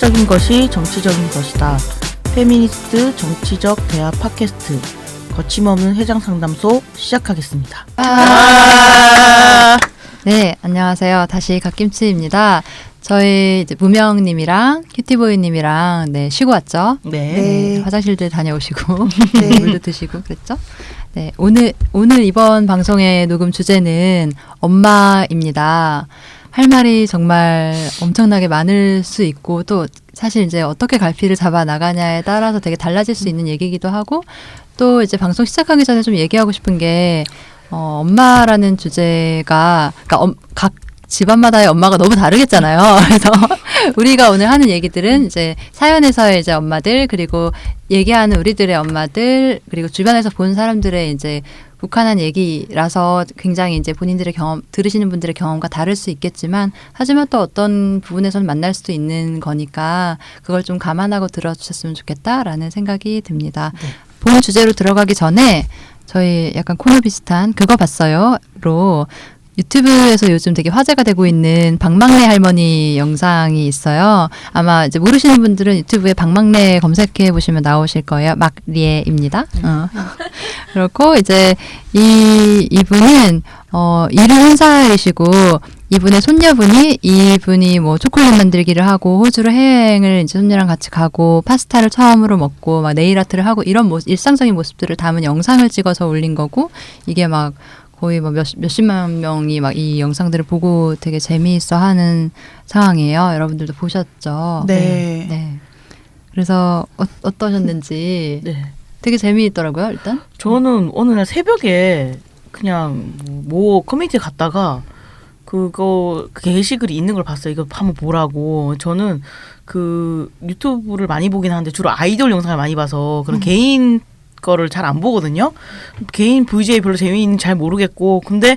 사회적인 것이 정치적인 것이다. 페미니스트 정치적 대화 팟캐스트 거침없는 회장 상담소 시작하겠습니다. 네, 안녕하세요. 다시 갓김치입니다. 저희 이제 무명님이랑 큐티보이님이랑 쉬고 왔죠. 네. 화장실들 다녀오시고 물도 드시고 그랬죠. 네, 오늘 이번 방송의 녹음 주제는 엄마입니다. 할 말이 정말 엄청나게 많을 수 있고 또 사실 이제 어떻게 갈피를 잡아 나가냐에 따라서 되게 달라질 수 있는 얘기이기도 하고 또 이제 방송 시작하기 전에 좀 얘기하고 싶은 게 엄마라는 주제가 그러니까 각 집안마다의 엄마가 너무 다르겠잖아요. 그래서 우리가 오늘 하는 얘기들은 이제 사연에서의 이제 엄마들 그리고 얘기하는 우리들의 엄마들 그리고 주변에서 본 사람들의 이제 국한한 얘기라서 굉장히 이제 본인들의 경험, 들으시는 분들의 경험과 다를 수 있겠지만 하지만 또 어떤 부분에서는 만날 수도 있는 거니까 그걸 좀 감안하고 들어주셨으면 좋겠다라는 생각이 듭니다. 네. 본 주제로 들어가기 전에 저희 약간 코너 비슷한 그거 봤어요로 유튜브에서 요즘 되게 화제가 되고 있는 박막래 할머니 영상이 있어요. 아마 이제 모르시는 분들은 유튜브에 박막래 검색해 보시면 나오실 거예요. 막리에입니다. 그렇고 이제 이분은 71살이시고 이분의 손녀분이 이분이 뭐 초콜릿 만들기를 하고 호주로 해외여행을 이제 손녀랑 같이 가고 파스타를 처음으로 먹고 막 네일 아트를 하고 이런 일상적인 모습들을 담은 영상을 찍어서 올린 거고 이게 막 거의 뭐 몇십만 명이 막 이 영상들을 보고 되게 재미있어 하는 상황이에요. 여러분들도 보셨죠? 네. 네. 그래서 어떠셨는지 네. 되게 재미있더라고요, 일단. 저는 어느 날 새벽에 그냥 뭐 커뮤니티에 갔다가 그거 게시글이 있는 걸 봤어요. 이거 한번 보라고. 저는 그 유튜브를 많이 보긴 하는데 주로 아이돌 영상을 많이 봐서 그런 개인 거를 잘 안 보거든요. 개인 VJ 별로 재미있는지 잘 모르겠고 근데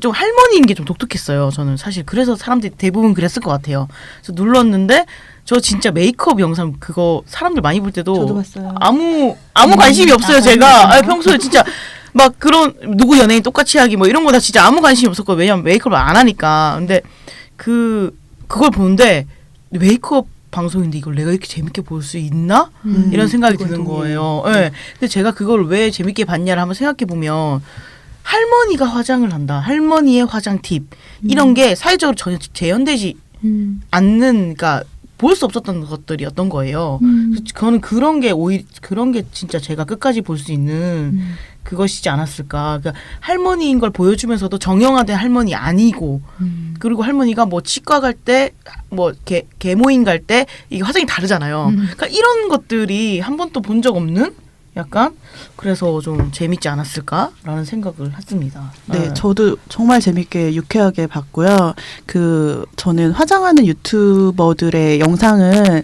좀 할머니인 게 좀 독특했어요. 저는 사실 그래서 사람들이 대부분 그랬을 것 같아요. 그래서 눌렀는데 저 진짜 메이크업 영상 그거 사람들 많이 볼 때도 저도 봤어요. 아무 관심이 없어요. 제가 평소에 진짜 막 그런 누구 연예인 똑같이 하기 뭐 이런 거 다 진짜 아무 관심이 없었거든요. 왜냐면 메이크업을 안 하니까. 근데 그걸 보는데 메이크업 방송인데 이걸 내가 이렇게 재밌게 볼 수 있나? 이런 생각이 드는 거예요. 네. 근데 제가 그걸 왜 재밌게 봤냐를 한번 생각해 보면 할머니가 화장을 한다. 할머니의 화장 팁 이런 게 사회적으로 전혀 재현되지 않는 그러니까 볼 수 없었던 것들이었던 거예요. 그래서 저는 그런 게 진짜 제가 끝까지 볼 수 있는 그것이지 않았을까. 그러니까 할머니인 걸 보여주면서도 정형화된 할머니 아니고 그리고 할머니가 뭐 치과 갈 때 뭐 계모인 갈 때 이게 화장이 다르잖아요. 그러니까 이런 것들이 한 번도 본 적 없는 약간 그래서 좀 재밌지 않았을까라는 생각을 했습니다. 네, 저도 정말 재밌게 유쾌하게 봤고요. 저는 화장하는 유튜버들의 영상을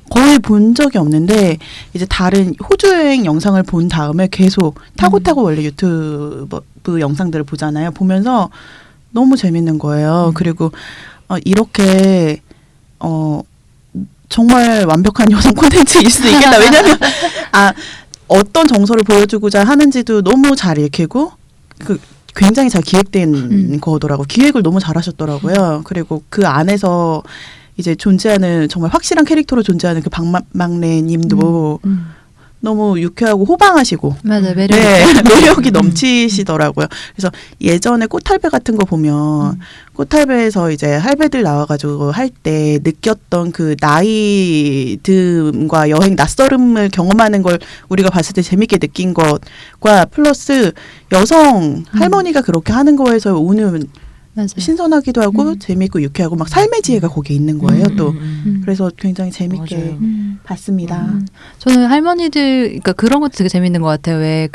거의 본 적이 없는데 이제 다른 호주 여행 영상을 본 다음에 계속 타고 원래 유튜브 영상들을 보잖아요. 보면서 너무 재밌는 거예요. 그리고 이렇게 정말 완벽한 여성 콘텐츠일 수도 있겠다. 왜냐면 어떤 정서를 보여주고자 하는지도 너무 잘 읽히고 굉장히 잘 기획된 거더라고요. 기획을 너무 잘하셨더라고요. 그리고 그 안에서 이제 존재하는 정말 확실한 캐릭터로 존재하는 그 박막래님도 너무 유쾌하고 호방하시고 맞아요. 매력이 매력이 넘치시더라고요. 그래서 예전에 꽃할배 같은 거 보면 꽃할배에서 이제 할배들 나와가지고 할 때 느꼈던 그 나이 듦과 여행 낯설음을 경험하는 걸 우리가 봤을 때 재밌게 느낀 것과 플러스 여성 할머니가 그렇게 하는 거에서 오는 맞아요. 신선하기도 하고 재밌고 유쾌하고 막 삶의 지혜가 거기에 있는 거예요. 또 그래서 굉장히 재밌게 봤습니다. 저는 할머니들 그러니까 그런 것도 되게 재밌는 것 같아요. 왜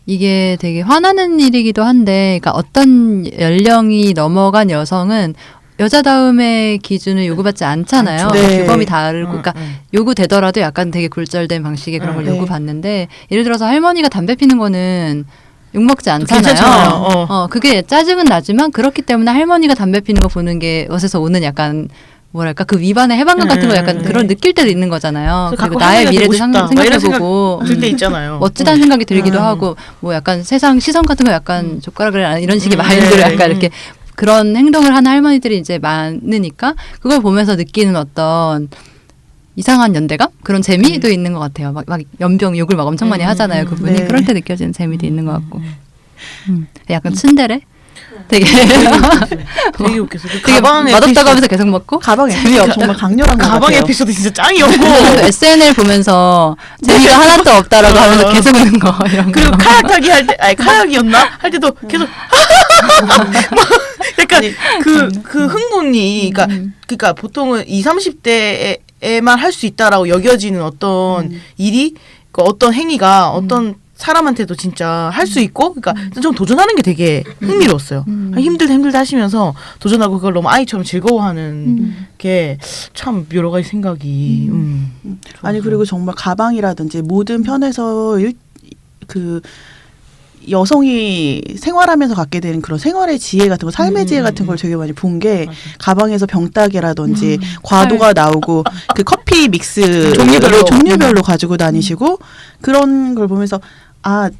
이게 되게 화나는 일이기도 한데 그러니까 어떤 연령이 넘어간 여성은 여자다움의 기준을 요구받지 않잖아요. 네. 규범이 다르고 그러니까 요구되더라도 약간 되게 굴절된 방식의 그런 걸 요구받는데 예를 들어서 할머니가 담배 피는 거는 욕먹지 않잖아요. 그게 짜증은 나지만 그렇기 때문에 할머니가 담배 피는 거 보는 게 것에서 오는 약간 뭐랄까 그 위반의 해방감 같은 거 약간 그런 느낄 때도 있는 거잖아요. 그리고 나의 미래도 생각해보고 들 때 있잖아요. 멋지다는 생각이 들기도 하고 뭐 약간 세상 시선 같은 거 약간 젓가락을 이런 식의 마인드로 약간 이렇게 그런 행동을 하는 할머니들이 이제 많으니까 그걸 보면서 느끼는 어떤 이상한 연대감? 그런 재미도 있는 것 같아요. 막 연병 욕을 막 엄청 많이 하잖아요. 그분이. 네. 그럴 때 느껴지는 재미도 있는 것 같고. 약간 츤데레? 되게 되게 웃겼어. 그 되게 가방 맛없다고 에피소드, 하면서 계속 먹고. 가방 에피소드 정말 강렬한 것 가방 같아요. 에피소드 진짜 짱이었고. SNL 보면서 재미가 하나도 없다라고 하면서 계속 웃는 거 이런 거. 그리고 카약 타기 할 때, 아니 카약이었나 할 때도 계속 막 약간 그 흥분이, 그러니까 보통은 20, 30대에만 할 수 있다라고 여겨지는 어떤 일이, 그 어떤 행위가 어떤 사람한테도 진짜 할 수 있고, 그러니까 좀 도전하는 게 되게 흥미로웠어요. 힘들다 하시면서 도전하고 그걸 너무 아이처럼 즐거워하는 게 참 여러 가지 생각이. 아니 그리고 정말 가방이라든지 모든 편에서 그 여성이 생활하면서 갖게 되는 그런 생활의 지혜 같은 거, 삶의 지혜 같은 걸 되게 많이 본 게 가방에서 병따개라든지 과도가 나오고 그 커피 믹스 종류별로 가지고 다니시고 그런 걸 보면서 아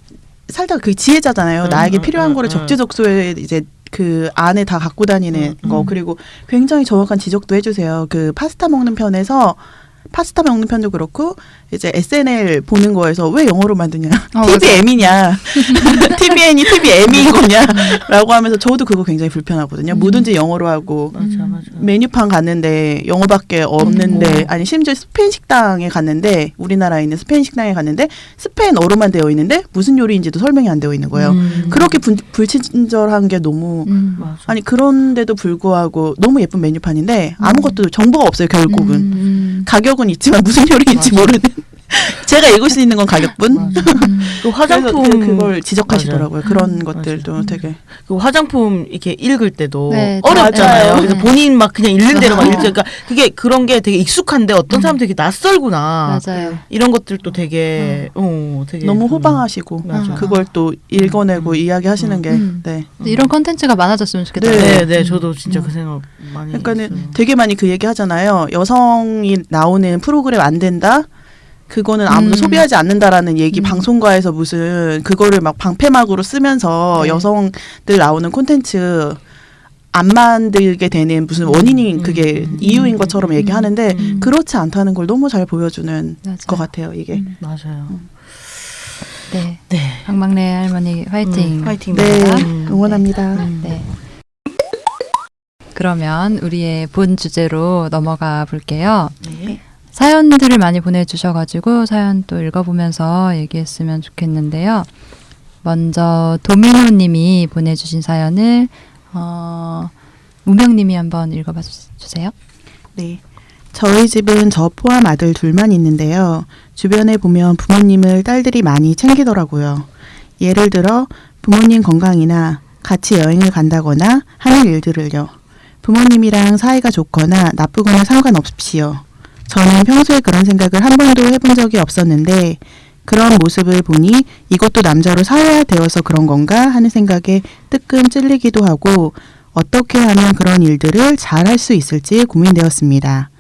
살다가 그 지혜자잖아요. 나에게 필요한 거를 적재적소에 이제 그 안에 다 갖고 다니는 거. 그리고 굉장히 정확한 지적도 해주세요. 그 파스타 먹는 편도 그렇고 이제 SNL 보는 거에서 왜 영어로 만드냐, TVM이냐, TVN이 TVM인 거냐라고 하면서 저도 그거 굉장히 불편하거든요. 뭐든지 영어로 하고 맞아. 메뉴판 갔는데 영어밖에 없는데 아니 심지어 스페인 식당에 갔는데 우리나라에 있는 스페인 식당에 갔는데 스페인어로만 되어 있는데 무슨 요리인지도 설명이 안 되어 있는 거예요. 그렇게 불친절한 게 너무 맞아. 아니 그런데도 불구하고 너무 예쁜 메뉴판인데 아무것도 정보가 없어요. 결국은 가격은 있지만 무슨 요리인지 모르는 제가 읽을 수 있는 건 가격뿐. 그 화장품 그걸 지적하시더라고요. 맞아. 그런 것들도 되게 그 화장품 이렇게 읽을 때도 네, 어렵잖아요. 맞아요. 그래서 네. 본인 막 그냥 읽는 대로 막 읽죠. 그러니까 그게 그런 게 되게 익숙한데 어떤 사람 되게 낯설구나. 맞아요. 이런 것들도 되게 되게 너무 호방하시고 맞아. 그걸 또 읽어내고 이야기하시는 게 네. 이런 컨텐츠가 많아졌으면 좋겠다. 네, 저도 진짜 그 생각 많이 그러니까는 했어요. 되게 많이 그 얘기 하잖아요. 여성이 나오는 프로그램 안 된다. 그거는 아무도 소비하지 않는다라는 얘기 방송가에서 무슨 그거를 막 방패막으로 쓰면서 네. 여성들 나오는 콘텐츠 안 만들게 되는 무슨 원인이 그게 이유인 것처럼 얘기하는데 그렇지 않다는 걸 너무 잘 보여주는 맞아요. 것 같아요. 이게. 맞아요. 네. 네. 박막내 할머니 화이팅. 화이팅. 네, 응원합니다. 네. 그러면 우리의 본 주제로 넘어가 볼게요. 네. 사연들을 많이 보내주셔가지고 사연 또 읽어보면서 얘기했으면 좋겠는데요. 먼저 도미노님이 보내주신 사연을 우명님이 한번 읽어봐 주세요. 네. 저희 집은 저 포함 아들 둘만 있는데요. 주변에 보면 부모님을 딸들이 많이 챙기더라고요. 예를 들어 부모님 건강이나 같이 여행을 간다거나 하는 일들을요. 부모님이랑 사이가 좋거나 나쁘거나 상관없이요. 저는 평소에 그런 생각을 한 번도 해본 적이 없었는데 그런 모습을 보니 이것도 남자로 사회화되어서 그런 건가 하는 생각에 뜨끔 찔리기도 하고 어떻게 하면 그런 일들을 잘 할 수 있을지 고민되었습니다.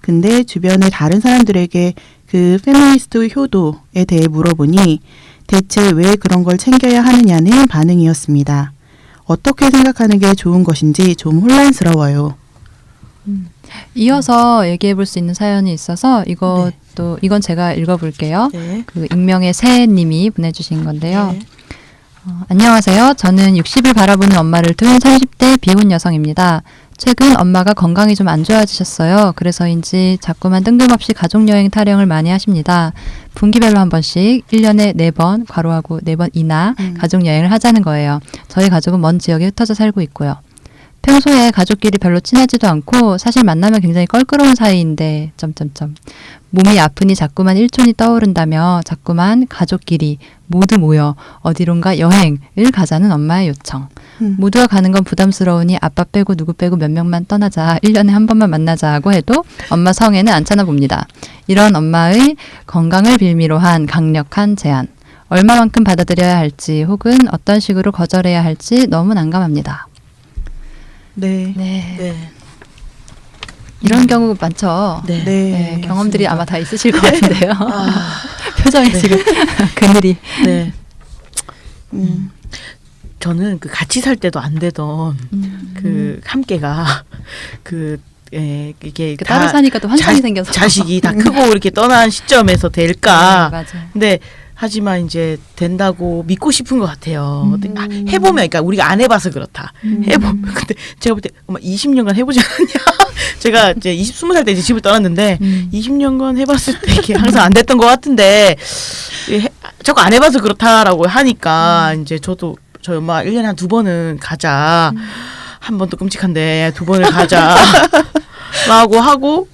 근데 주변의 다른 사람들에게 그 페미니스트 효도에 대해 물어보니 대체 왜 그런 걸 챙겨야 하느냐는 반응이었습니다. 어떻게 생각하는 게 좋은 것인지 좀 혼란스러워요. 이어서 얘기해 볼 수 있는 사연이 있어서 이건 제가 읽어볼게요. 네. 그 익명의 새님이 보내주신 건데요. 네. 안녕하세요. 저는 60을 바라보는 엄마를 둔 30대 비혼 여성입니다. 최근 엄마가 건강이 좀 안 좋아지셨어요. 그래서인지 자꾸만 뜬금없이 가족여행 타령을 많이 하십니다. 분기별로 한 번씩 1년에 4번, 괄호하고 4번이나 가족여행을 하자는 거예요. 저희 가족은 먼 지역에 흩어져 살고 있고요. 평소에 가족끼리 별로 친하지도 않고 사실 만나면 굉장히 껄끄러운 사이인데 몸이 아프니 자꾸만 일촌이 떠오른다며 자꾸만 가족끼리 모두 모여 어디론가 여행을 가자는 엄마의 요청. 모두가 가는 건 부담스러우니 아빠 빼고 누구 빼고 몇 명만 떠나자. 1년에 한 번만 만나자고 해도 엄마 성에는 안 차나 봅니다. 이런 엄마의 건강을 빌미로 한 강력한 제안. 얼마만큼 받아들여야 할지 혹은 어떤 식으로 거절해야 할지 너무 난감합니다. 네. 네. 이런 경우 많죠. 네. 네, 경험들이 맞습니다. 아마 다 있으실 것 같은데요. 아, 표정이 지금 그늘이. 네. 저는 그 같이 살 때도 안 되던 그 함께가 이게 그 따로 사니까 또 환상이 생겨서 자식이 다 크고 이렇게 떠난 시점에서 될까. 맞아요. 근데 하지만 이제 된다고 믿고 싶은 것 같아요. 해보면, 그러니까 우리가 안 해봐서 그렇다. 해보면. 근데 제가 볼 때, 엄마 20년간 해보지 않았냐? 제가 이제 20살 때 이제 집을 떠났는데, 20년간 해봤을 때 이게 항상 안 됐던 것 같은데, 자꾸 안 해봐서 그렇다라고 하니까, 이제 저도, 저희 엄마 1년에 한 2번은 가자. 한 번도 끔찍한데, 2번을 가자. 라고 하고,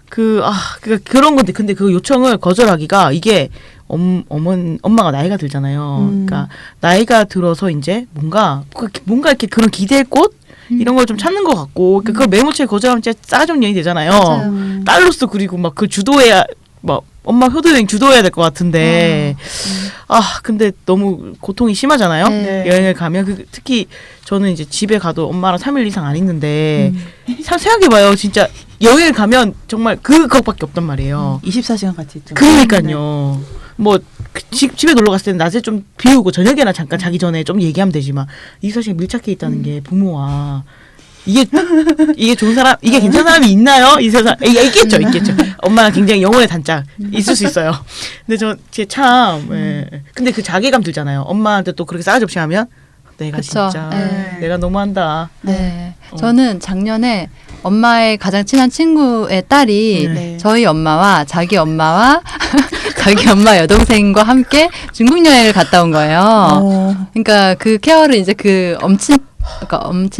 그런 건데, 근데 그 요청을 거절하기가 이게, 엄마가 나이가 들잖아요. 그러니까 나이가 들어서 이제 뭔가 이렇게 그런 기대의 꽃 이런 걸 좀 찾는 것 같고, 그러니까 그걸 매몰차게 거절하면 진짜 싸가지 없는 년이 되잖아요. 맞아요. 딸로서 그리고 막 그 주도해야 막 엄마 효도여행 주도해야 될 것 같은데 근데 너무 고통이 심하잖아요. 네. 여행을 가면 특히 저는 이제 집에 가도 엄마랑 3일 이상 안 있는데 생각해봐요. 진짜 여행을 가면 정말 그것밖에 없단 말이에요. 24시간 같이 있죠. 그러니까요. 뭐 집에 놀러 갔을 때는 낮에 좀 비우고 저녁에나 잠깐 자기 전에 좀 얘기하면 되지만 24시간 밀착해 있다는 게 부모와 이게 좋은 사람, 이게 괜찮은 사람이 있나요? 이 세상 있겠죠. 엄마랑 굉장히 영혼의 단짝 있을 수 있어요. 근데 근데 그 자괴감 들잖아요. 엄마한테 또 그렇게 싸가지 없이 하면 내가 그쵸. 진짜 네. 내가 너무한다. 네. 저는 작년에 엄마의 가장 친한 친구의 딸이 네. 저희 엄마와 자기 엄마와 자기 엄마 여동생과 함께 중국 여행을 갔다 온 거예요. 그러니까 그 케어를 이제 그 엄친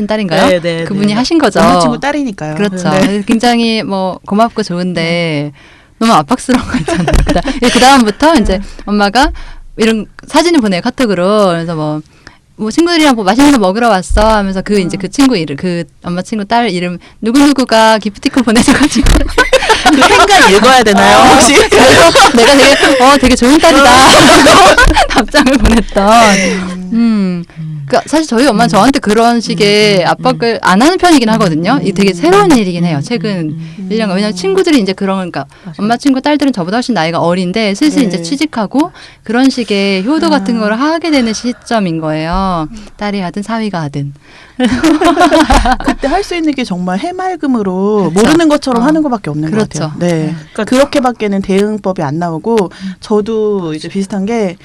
딸인가요? 네, 네, 그분이 네. 하신 거죠. 엄마 친구 딸이니까요. 그렇죠. 네. 그래서 굉장히 뭐 고맙고 좋은데 너무 압박스러운 거 있잖아요. 그 다음부터 이제 엄마가 이런 사진을 보내요, 카톡으로. 그래서 뭐 친구들이랑 뭐 맛있는 거 먹으러 왔어 하면서 이제 그 친구 이름, 그 엄마 친구 딸 이름 누구누구가 기프티콘 보내줘가지고 그 행간 읽어야 되나요? 혹시? 내가 되게 좋은 딸이다 답장을 보냈던. 그러니까 사실 저희 엄마는 저한테 그런 식의 압박을 안 하는 편이긴 하거든요. 이게 되게 새로운 일이긴 해요. 최근 1년간. 왜냐면 친구들이 이제 그러니까 엄마 친구 딸들은 저보다 훨씬 나이가 어린데 슬슬 네. 이제 취직하고 그런 식의 효도 같은 걸 하게 되는 시점인 거예요. 딸이 하든 사위가 하든. 그때 할 수 있는 게 정말 해맑음으로 모르는 것처럼 하는 것밖에 없는 그렇죠. 것 같아요. 네. 그러니까 그렇게밖에는 대응법이 안 나오고 저도 이제 비슷한 게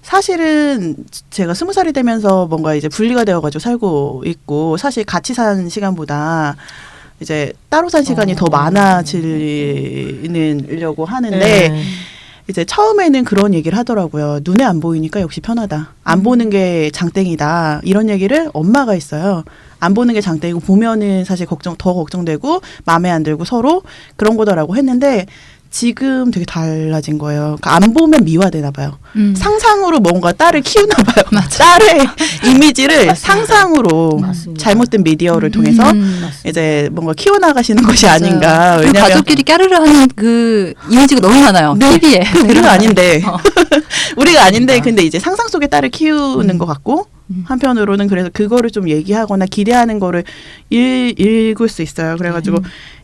사실은 제가 20살이 되면서 뭔가 이제 분리가 되어가지고 살고 있고 사실 같이 산 시간보다 이제 따로 산 시간이 더 많아지려고 하는데 네. 이제 처음에는 그런 얘기를 하더라고요. 눈에 안 보이니까 역시 편하다. 안 보는 게 장땡이다. 이런 얘기를 엄마가 했어요. 안 보는 게 장땡이고 보면은 사실 더 걱정되고 마음에 안 들고 서로 그런 거더라고 했는데 지금 되게 달라진 거예요. 그러니까 안 보면 미화되나 봐요. 상상으로 뭔가 딸을 키우나 봐요. 딸의 이미지를 상상으로 맞습니다. 잘못된 미디어를 통해서 이제 뭔가 키워나가시는 것이 아닌가. 그리고 왜냐면 가족끼리 까르르 하는 그 이미지가 너무 많아요. 네. TV에. 우리가 아닌데 우리가 아닌데 근데 이제 상상 속의 딸을 키우는 것 같고 한편으로는 그래서 그거를 좀 얘기하거나 기대하는 거를 읽을 수 있어요. 그래가지고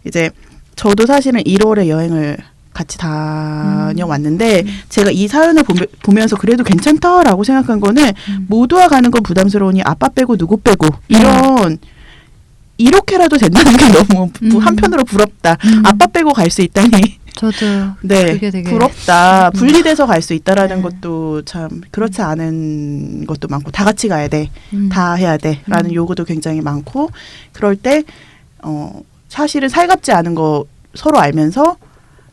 이제 저도 사실은 1월에 여행을 같이 다녀왔는데 제가 이 사연을 보면서 그래도 괜찮다라고 생각한 거는 모두와 가는 건 부담스러우니 아빠 빼고 누구 빼고 이렇게라도 된다는 게 너무 한편으로 부럽다. 아빠 빼고 갈 수 있다니. 저도 네, 그게 되게 부럽다. 분리돼서 갈 수 있다라는 것도 참 그렇지 않은 것도 많고 다 같이 가야 돼. 다 해야 돼라는 요구도 굉장히 많고 그럴 때 사실은 살갑지 않은 거 서로 알면서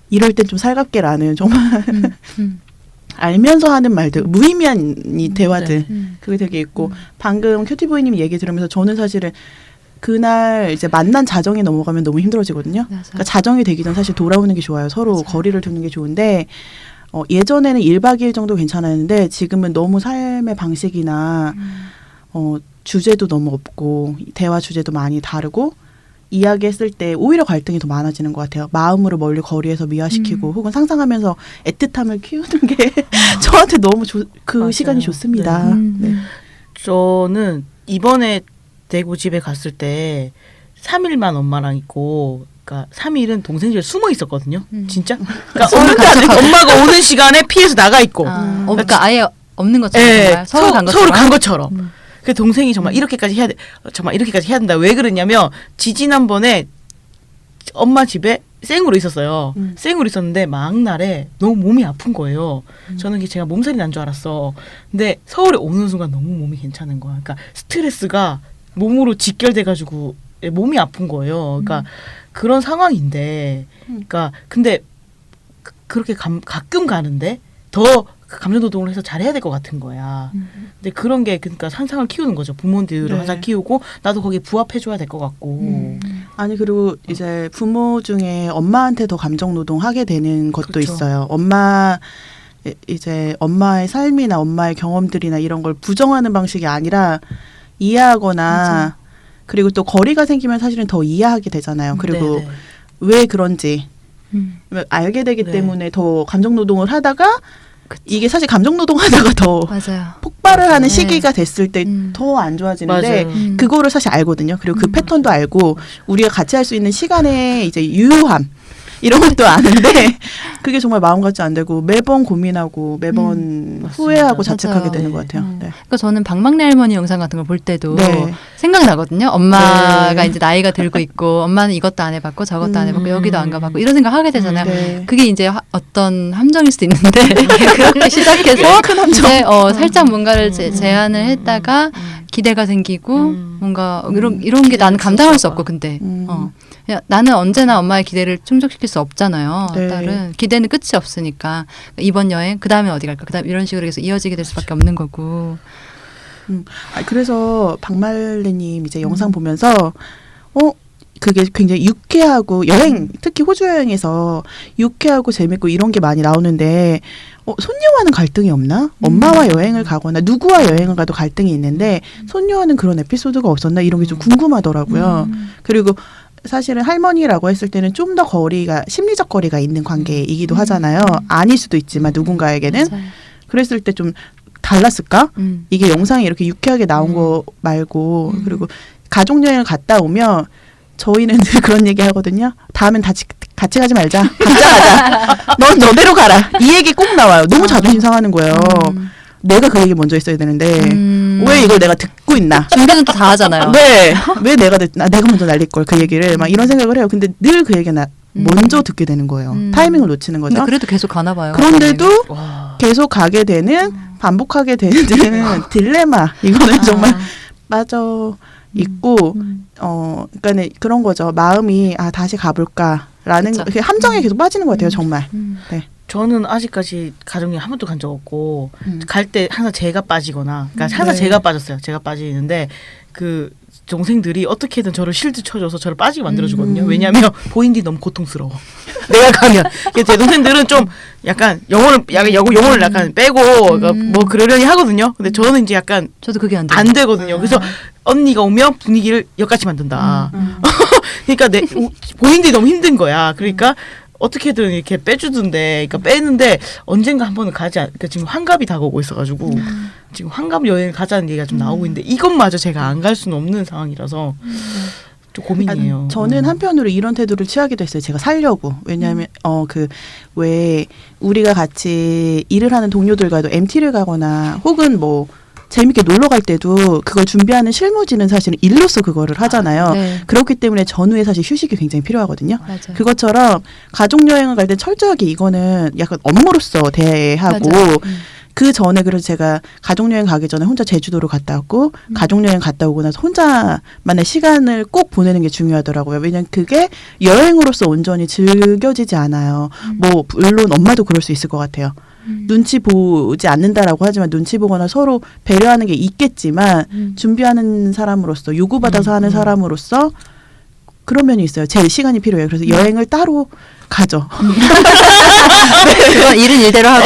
이럴 땐 좀 살갑게라는 정말 알면서 하는 말들 무의미한 이 대화들 그게 되게 있고 방금 큐티보이님 얘기 들으면서 저는 사실은 그날 이제 만난 자정이 넘어가면 너무 힘들어지거든요. 그러니까 자정이 되기 전 사실 돌아오는 게 좋아요. 서로 맞아요. 거리를 두는 게 좋은데 예전에는 1박 2일 정도 괜찮았는데 지금은 너무 삶의 방식이나 주제도 너무 없고 대화 주제도 많이 다르고 이야기했을 때 오히려 갈등이 더 많아지는 것 같아요. 마음으로 멀리 거리에서 미화시키고 혹은 상상하면서 애틋함을 키우는 게 저한테 너무 그 맞아요. 시간이 좋습니다. 네. 저는 이번에 대구 집에 갔을 때 3일만 엄마랑 있고 그러니까 3일은 동생 집에 숨어 있었거든요. 진짜? 그러니까 엄마가 오는 시간에 피해서 나가 있고 그러니까 아예 없는 것처럼 정말 서울 간 것처럼. 서울 간 것처럼. 그 동생이 정말 이렇게까지 해야 돼. 정말 이렇게까지 해야 된다. 왜 그러냐면 지지난번에 엄마 집에 생으로 있었어요. 생으로 있었는데 막날에 너무 몸이 아픈 거예요. 저는 제가 몸살이 난 줄 알았어. 근데 서울에 오는 순간 너무 몸이 괜찮은 거야. 그러니까 스트레스가 몸으로 직결돼가지고 몸이 아픈 거예요. 그러니까 그런 상황인데, 그러니까 근데 그렇게 가끔 가는데 더 감정노동을 해서 잘해야 될 것 같은 거야. 근데 그런 게 그러니까 상상을 키우는 거죠. 부모들을 네. 항상 키우고 나도 거기에 부합해줘야 될 것 같고. 아니 그리고 이제 부모 중에 엄마한테 더 감정 노동하게 되는 것도 그렇죠. 있어요. 이제 엄마의 삶이나 엄마의 경험들이나 이런 걸 부정하는 방식이 아니라 이해하거나 맞아. 그리고 또 거리가 생기면 사실은 더 이해하게 되잖아요. 그리고 네네. 왜 그런지 알게 되기 네. 때문에 더 감정 노동을 하다가 그쵸. 이게 사실 감정 노동하다가 더 맞아요. 폭발을 하는 네. 시기가 됐을 때 음. 더 안 좋아지는데 맞아요. 그거를 사실 알거든요. 그리고 그 패턴도 알고 우리가 같이 할 수 있는 시간의 이제 유효함 이런 것도 아는데 그게 정말 마음 같지 안 되고 매번 고민하고 매번 맞습니다. 후회하고 자책하게 맞아요. 되는 네. 것 같아요. 네. 그러니까 저는 박막내 할머니 영상 같은 걸 볼 때도 네. 생각나거든요. 엄마가 네. 이제 나이가 들고 있고 엄마는 이것도 안 해봤고 저것도 안 해봤고 여기도 안 가봤고 이런 생각 하게 되잖아요. 네. 그게 이제 어떤 함정일 수도 있는데 그렇게 시작해서 큰 함정. 이제 살짝 뭔가를 제안을 했다가 기대가 생기고 뭔가 이런 게 나는 감당할 수 없고 근데 야, 나는 언제나 엄마의 기대를 충족시킬 수 없잖아요. 네. 딸은 기대는 끝이 없으니까 이번 여행 그 다음에 어디 갈까 그다음 이런 식으로 해서 이어지게 될 수밖에 없는 거고. 그래서 박말레님 이제 영상 보면서 그게 굉장히 유쾌하고 여행 특히 호주 여행에서 유쾌하고 재밌고 이런 게 많이 나오는데 손녀와는 갈등이 없나? 엄마와 여행을 가거나 누구와 여행을 가도 갈등이 있는데 손녀와는 그런 에피소드가 없었나? 이런 게 좀 궁금하더라고요. 그리고 사실은 할머니라고 했을 때는 좀 더 거리가 심리적 거리가 있는 관계이기도 하잖아요. 아닐 수도 있지만 누군가에게는 맞아요. 그랬을 때 좀 달랐을까? 이게 영상이 이렇게 유쾌하게 나온 거 말고 그리고 가족 여행을 갔다 오면 저희는 늘 그런 얘기 하거든요. 다음엔 같이 가지 말자. 각자 가자. 넌 너대로 가라. 이 얘기 꼭 나와요. 너무 자존심 상하는 거예요. 내가 그 얘기 먼저 했어야 되는데 왜 이걸 내가 듣고 있나? 준비는 또 다 하잖아요. 네. 왜 내가 내가 먼저 날릴 걸 그 얘기를 막 이런 생각을 해요. 근데 늘 그 얘기가 먼저 듣게 되는 거예요. 타이밍을 놓치는 근데 거죠. 그래도 계속 가나 봐요. 그런데도 와. 계속 가게 되는 반복하게 되는 딜레마. 이거는 정말 맞아 있고 그러니까 그런 거죠. 마음이 다시 가볼까라는 그쵸. 그 함정에 계속 빠지는 것 같아요. 정말. 네. 저는 아직까지 가족여행 한 번도 간 적 없고 갈 때 항상 제가 빠지거나 그러니까 항상 네. 제가 빠졌어요. 제가 빠지는데 그 동생들이 어떻게든 저를 실드 쳐줘서 저를 빠지게 만들어주거든요. 왜냐하면 보인 뒤 너무 고통스러워. 내가 가면 제 동생들은 좀 약간 영혼을 약간 빼고 그러니까 뭐 그러려니 하거든요. 근데 저는 이제 약간 저도 그게 안 돼요. 안 되거든요. 그래서 언니가 오면 분위기를 역같이 만든다. 그러니까 보인 뒤 너무 힘든 거야. 그러니까 어떻게든 이렇게 빼주던데, 그러니까 빼는데 언젠가 한 번은 그러니까 지금 환갑이 다가오고 있어가지고 지금 환갑 여행 가자는 얘기가 좀 나오고 있는데 이것마저 제가 안 갈 수는 없는 상황이라서 좀 고민이에요. 저는 한편으로 이런 태도를 취하기도 했어요. 제가 살려고. 왜냐하면 왜 우리가 같이 일을 하는 동료들과도 MT를 가거나 혹은 뭐 재밌게 놀러 갈 때도 그걸 준비하는 실무진은 사실은 일로서 그거를 하잖아요. 네. 그렇기 때문에 전후에 사실 휴식이 굉장히 필요하거든요. 맞아요. 그것처럼 가족 여행을 갈 때 철저하게 이거는 약간 업무로서 대하고 맞아요. 그 전에 그래서 제가 가족 여행 가기 전에 혼자 제주도를 갔다 왔고 가족 여행 갔다 오고 나서 혼자만의 시간을 꼭 보내는 게 중요하더라고요. 왜냐면 그게 여행으로서 온전히 즐겨지지 않아요. 뭐 물론 엄마도 그럴 수 있을 것 같아요. 눈치 보지 않는다라고 하지만 눈치 보거나 서로 배려하는 게 있겠지만 준비하는 사람으로서 요구받아서 하는 사람으로서 그런 면이 있어요. 제 시간이 필요해요. 그래서 여행을 따로 가죠. 그건 일은 일대로 하고.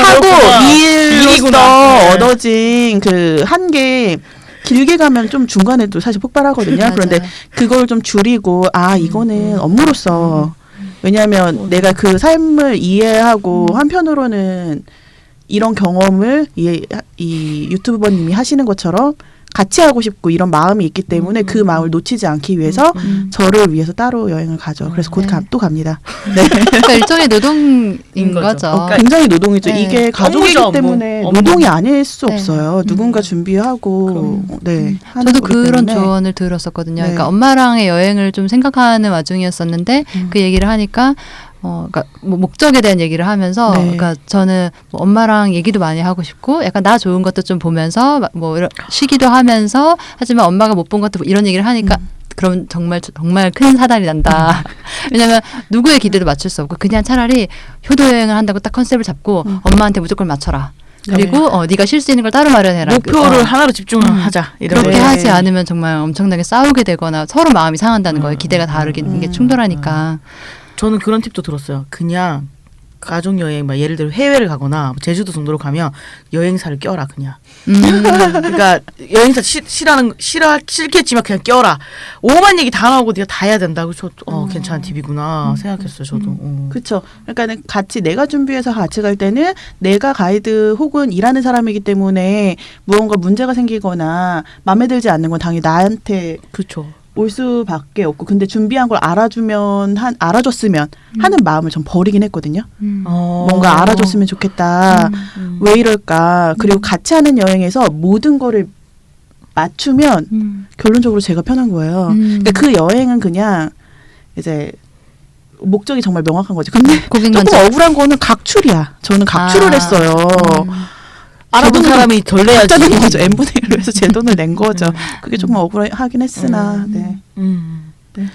하고 그렇구나. 일로서 일이구나. 네. 얻어진 그 한계 길게 가면 좀 중간에도 사실 폭발하거든요. 맞아요. 그런데 그걸 좀 줄이고 이거는 업무로서 왜냐하면 내가 그 삶을 이해하고 한편으로는 이런 경험을 이 유튜버님이 하시는 것처럼 같이 하고 싶고 이런 마음이 있기 때문에 그 마음을 놓치지 않기 위해서 저를 위해서 따로 여행을 가죠. 그래서 곧 네. 또 갑니다. 그러니까 일종의 노동인 거죠. 거죠. 굉장히 노동이죠. 네. 이게 가족이기 업무죠, 때문에 업무. 노동이 아닐 수 네. 없어요. 누군가 준비하고 네. 하는 저도 거기 그런 때문에. 조언을 들었었거든요. 네. 그러니까 엄마랑의 여행을 좀 생각하는 와중이었었는데 그 얘기를 하니까 그러니까 뭐 목적에 대한 얘기를 하면서, 네. 그러니까 저는 뭐 엄마랑 얘기도 많이 하고 싶고, 약간 나 좋은 것도 좀 보면서 뭐 이런 쉬기도 하면서, 하지만 엄마가 못 본 것도 이런 얘기를 하니까. 그럼 정말 큰 사달이 난다. 왜냐면 누구의 기대도 맞출 수 없고 그냥 차라리 효도 여행을 한다고 딱 컨셉을 잡고 엄마한테 무조건 맞춰라. 그리고 네가 쉴 수 있는 걸 따로 마련해라. 목표를 하나로 집중하자. 이런 그렇게 네. 하지 않으면 정말 엄청나게 싸우게 되거나 서로 마음이 상한다는 거예요. 기대가 다르긴 게 충돌하니까. 저는 그런 팁도 들었어요. 그냥 가족 여행, 막 예를 들어 해외를 가거나 제주도 정도로 가면 여행사를 껴라 그냥. 그러니까 여행사 싫겠지만 그냥 껴라. 오만 얘기 다 나오고 네가 다 해야 된다고. 저 괜찮은 팁이구나 생각했어요. 저도. 그렇죠. 그러니까는 같이 내가 준비해서 같이 갈 때는 내가 가이드 혹은 일하는 사람이기 때문에 무언가 문제가 생기거나 마음에 들지 않는 건 당연히 나한테 그렇죠. 올 수밖에 없고, 근데 준비한 걸 알아줬으면 하는 마음을 전 버리긴 했거든요. 뭔가 알아줬으면 좋겠다. 왜 이럴까? 그리고 같이 하는 여행에서 모든 거를 맞추면 결론적으로 제가 편한 거예요. 그러니까 그 여행은 그냥 이제 목적이 정말 명확한 거지. 근데 고객 조금 만족. 억울한 거는 각출이야. 저는 각출을 했어요. 알아본 사람이 덜 내야지. 갖다 낸 거죠. n분의 1로 해서 제 돈을 낸 거죠. 그게 조금 억울하긴 했으나. 네. 네.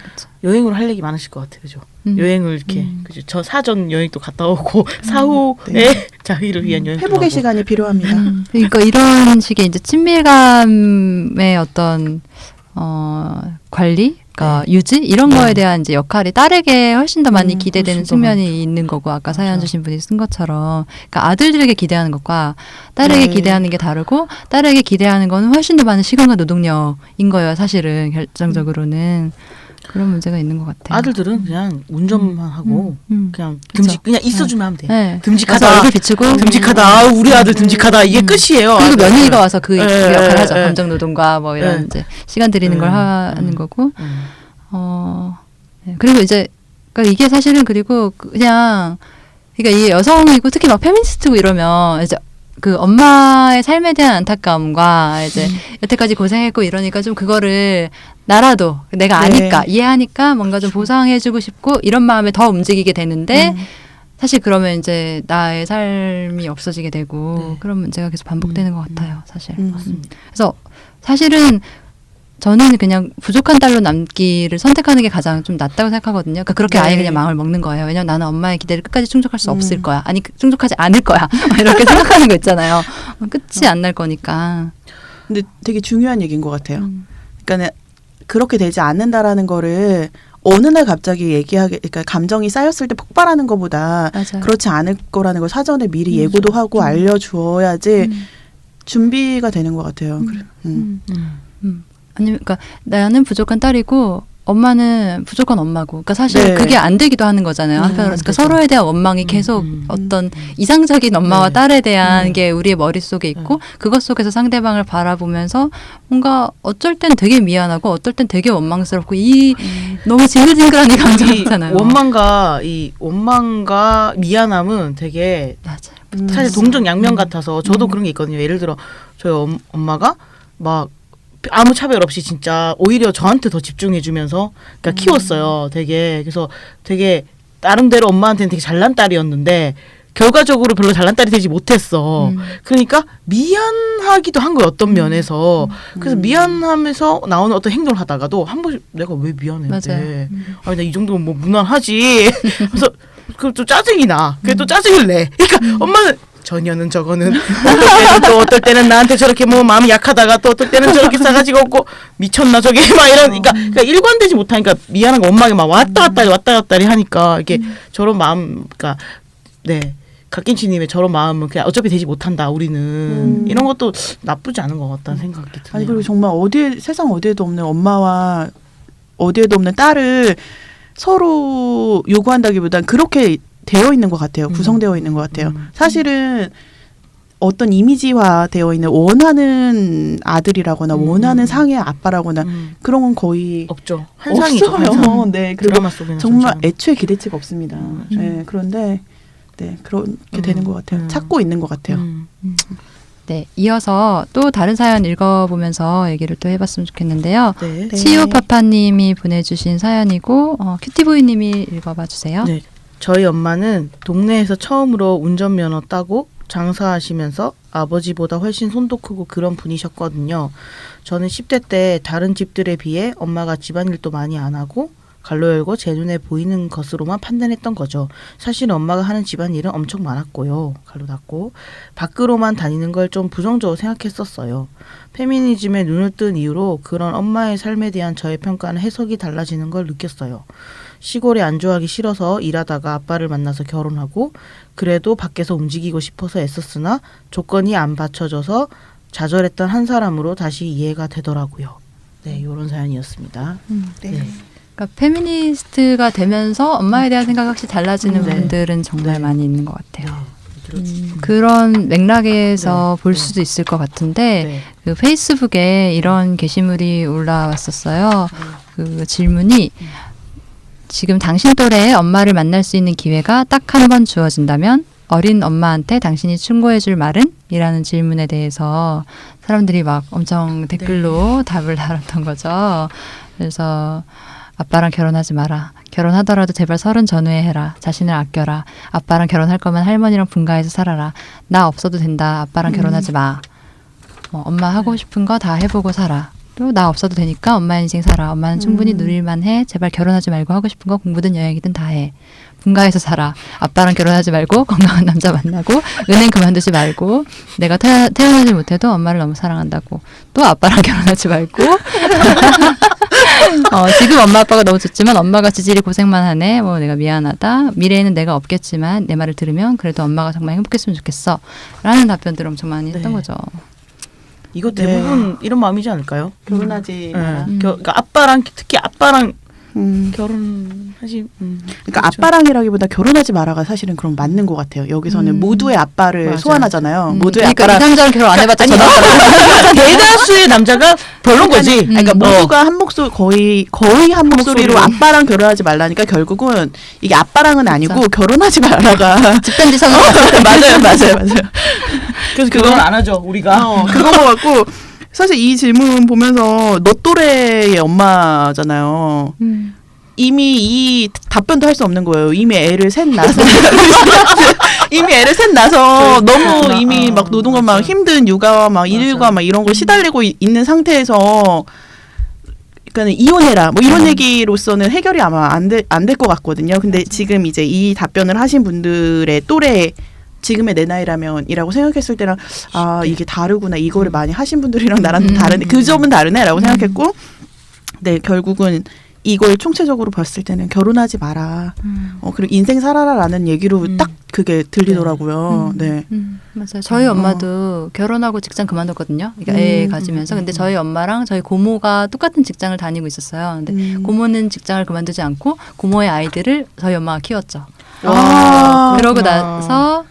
여행으로 할 얘기 많으실 것 같아요. 그죠? 여행을 이렇게 그죠? 저 사전 여행도 갔다 오고 사후에 자기를 위한 여행도 회복의 하고. 시간이 필요합니다. 그러니까 이런 식의 이제 친밀감의 어떤 관리, 그러니까 유지 이런 거에 대한 이제 역할이 딸에게 훨씬 더 많이 기대되는 훨씬 더 측면이 있는 거고, 아까 사연 맞아. 주신 분이 쓴 것처럼, 그러니까 아들들에게 기대하는 것과 딸에게 네. 기대하는 게 다르고, 딸에게 기대하는 거는 훨씬 더 많은 시간과 노동력인 거예요. 사실은 결정적으로는 그런 문제가 있는 것 같아요. 아들들은 그냥 운전만 하고 그냥 그쵸. 그냥 있어주면 하면 돼. 네. 듬직하다. 가서 얼굴 비추고 듬직하다. 아, 우리 아들 듬직하다. 이게 끝이에요. 그리고 아들. 며느리가 와서 그 예, 역할을 하죠. 예, 예. 감정 노동과 뭐 이런 예. 이제 시간 들이는 걸 하는 거고. 네. 그리고 이제 그러니까 이게 사실은 그리고 그냥 그러니까 이 여성이고 특히 막 페미니스트고 이러면 이제 그 엄마의 삶에 대한 안타까움과 이제 여태까지 고생했고 이러니까 좀 그거를 나라도 내가 네. 아니까 이해하니까 뭔가 좀 보상해주고 싶고 이런 마음에 더 움직이게 되는데 사실 그러면 이제 나의 삶이 없어지게 되고 그런 문제가 계속 반복되는 것 같아요. 사실. 그래서 사실은 저는 그냥 부족한 딸로 남기를 선택하는 게 가장 좀 낫다고 생각하거든요. 그러니까 그렇게 네. 아예 그냥 마음을 먹는 거예요. 왜냐면 나는 엄마의 기대를 끝까지 충족할 수 없을 거야. 아니 충족하지 않을 거야. 이렇게 생각하는 거 있잖아요. 끝이 안 날 거니까. 근데 되게 중요한 얘기인 것 같아요. 그러니까 그렇게 되지 않는다라는 거를 어느 날 갑자기 그러니까 감정이 쌓였을 때 폭발하는 것보다 맞아요. 그렇지 않을 거라는 걸 사전에 미리 예고도 하고 알려주어야지 준비가 되는 것 같아요. 아니면 그러니까 나는 부족한 딸이고 엄마는 부족한 엄마고. 그러니까 사실 네. 그게 안 되기도 하는 거잖아요. 한편으로. 그러니까 서로에 대한 원망이 계속 어떤 이상적인 엄마와 네. 딸에 대한 게 우리의 머릿속에 있고 그것 속에서 상대방을 바라보면서 뭔가 어쩔 땐 되게 미안하고 어떨 땐 되게 원망스럽고 이 너무 징글징글한 이 감정 이 있잖아요. 원망과 미안함은 되게 맞아요. 사실 동정 양면 같아서 저도 그런 게 있거든요. 예를 들어 저희 엄마가 막 아무 차별 없이 진짜 오히려 저한테 더 집중해주면서 그러니까 키웠어요. 되게 그래서 되게 나름대로 엄마한테는 되게 잘난 딸이었는데 결과적으로 별로 잘난 딸이 되지 못했어. 그러니까 미안하기도 한 거예요. 어떤 면에서. 그래서 미안하면서 나오는 어떤 행동을 하다가도 한 번씩 내가 왜 미안해? 맞아요. 아니 나 이 정도면 뭐 무난하지. 그래서 그 또 짜증이 나. 그게 또 짜증을 내. 그러니까 엄마는 전혀는 저거는 어떨 때는 나한테 저렇게 뭐 마음이 약하다가 또 어떨 때는 저렇게 싸가지가 없고 미쳤나 저게 막 이러니까 그러니까 일관되지 못하니까 미안한 거 엄마가 막 왔다 갔다리 하니까 이게 저런 마음 그러니까 네 갓김치님의 저런 마음은 그냥 어차피 되지 못한다 우리는 이런 것도 나쁘지 않은 것 같다는 생각이 드네요. 아니 그리고 정말 세상 어디에도 없는 엄마와 어디에도 없는 딸을 서로 요구한다기보단 그렇게 되어 있는 것 같아요. 구성되어 있는 것 같아요. 사실은 어떤 이미지화 되어 있는 원하는 아들이라거나 원하는 상의 아빠라거나 그런 건 거의 없죠. 환상이죠. 없어요. 환상. 네, 그리고 드라마 속에는 정말 진짜. 애초에 기대치가 없습니다. 네, 그런데 네, 그렇게 되는 것 같아요. 찾고 있는 것 같아요. 네, 이어서 또 다른 사연 읽어보면서 얘기를 또 해봤으면 좋겠는데요. 네. 네. 치유파파님이 보내주신 사연이고 큐티보이님이 읽어봐 주세요. 네. 저희 엄마는 동네에서 처음으로 운전면허 따고 장사하시면서 아버지보다 훨씬 손도 크고 그런 분이셨거든요. 저는 10대 때 다른 집들에 비해 엄마가 집안일도 많이 안 하고 갈로 열고 제 눈에 보이는 것으로만 판단했던 거죠. 사실 엄마가 하는 집안일은 엄청 많았고요. 갈로 닫고 밖으로만 다니는 걸 좀 부정적으로 생각했었어요. 페미니즘에 눈을 뜬 이후로 그런 엄마의 삶에 대한 저의 평가는 해석이 달라지는 걸 느꼈어요. 시골에 안주하기 싫어서 일하다가 아빠를 만나서 결혼하고 그래도 밖에서 움직이고 싶어서 애썼으나 조건이 안 받쳐져서 좌절했던 한 사람으로 다시 이해가 되더라고요. 네, 이런 사연이었습니다. 네. 그러니까 페미니스트가 되면서 엄마에 대한 생각이 확실히 달라지는 네. 분들은 정말 네. 많이 있는 것 같아요. 네. 그런 맥락에서 네. 볼 네. 수도 있을 것 같은데 네. 그 페이스북에 이런 게시물이 올라왔었어요. 그 질문이 지금 당신 또래의 엄마를 만날 수 있는 기회가 딱 한 번 주어진다면 어린 엄마한테 당신이 충고해줄 말은? 이라는 질문에 대해서 사람들이 막 엄청 댓글로 답을 달았던 거죠. 그래서 아빠랑 결혼하지 마라. 결혼하더라도 제발 30 전후에 해라. 자신을 아껴라. 아빠랑 결혼할 거면 할머니랑 분가해서 살아라. 나 없어도 된다. 아빠랑 결혼하지 마. 엄마 하고 싶은 거 다 해보고 살아. 또 나 없어도 되니까 엄마 인생 살아. 엄마는 충분히 누릴만 해. 제발 결혼하지 말고 하고 싶은 거 공부든 여행이든 다 해. 분가해서 살아. 아빠랑 결혼하지 말고 건강한 남자 만나고 은행 그만두지 말고 내가 태어나지 못해도 엄마를 너무 사랑한다고. 또 아빠랑 결혼하지 말고 지금 엄마 아빠가 너무 좋지만 엄마가 지질이 고생만 하네. 뭐 내가 미안하다. 미래에는 내가 없겠지만 내 말을 들으면 그래도 엄마가 정말 행복했으면 좋겠어. 라는 답변들을 엄청 많이 했던 네. 거죠. 이거 대부분 이런 마음이지 않을까요? 결혼하지 네. 마라. 그러니까 아빠랑 특히 아빠랑 음. 결혼하지. 그러니까 그렇죠. 아빠랑이라기보다 결혼하지 마라가 사실은 그럼 맞는 것 같아요. 여기서는 모두의 아빠를 맞아요. 소환하잖아요. 모두의 그러니까 아빠랑 이상적으로 결혼 안 해봤자 저도 대다수의 남자가 별론 거지. 그러니까 모두가 한 목소리 거의 한 목소리로 아빠랑 결혼하지 말라니까 결국은 이게 아빠랑은 아니고 결혼하지 말라가 집단지 선언. 맞아요. 그래서 결혼 안 하죠 우리가. 그건 것 같고 사실 이 질문 보면서 너 또래의 엄마잖아요. 이미 이 답변도 할 수 없는 거예요. 이미 애를 셋 낳아서 너무 이미 막 노동과 막 힘든 육아와 막 일과 막 이런 걸 시달리고 있는 상태에서 그러니까 이혼해라 뭐 이런 얘기로서는 해결이 아마 안 될 것 같거든요. 근데 지금 이제 이 답변을 하신 분들의 또래 지금의 내 나이라면이라고 생각했을 때랑 이게 다르구나 이거를 많이 하신 분들이랑 나랑 다르네 그 점은 다르네라고 생각했고 네 결국은 이걸 총체적으로 봤을 때는 결혼하지 마라 그리고 인생 살아라라는 얘기로 딱 그게 들리더라고요. 네. 맞아요. 저희 엄마도 결혼하고 직장 그만뒀거든요. 그러니까 애 가지면서. 근데 저희 엄마랑 저희 고모가 똑같은 직장을 다니고 있었어요. 근데 고모는 직장을 그만두지 않고 고모의 아이들을 저희 엄마가 키웠죠. 그러고 나서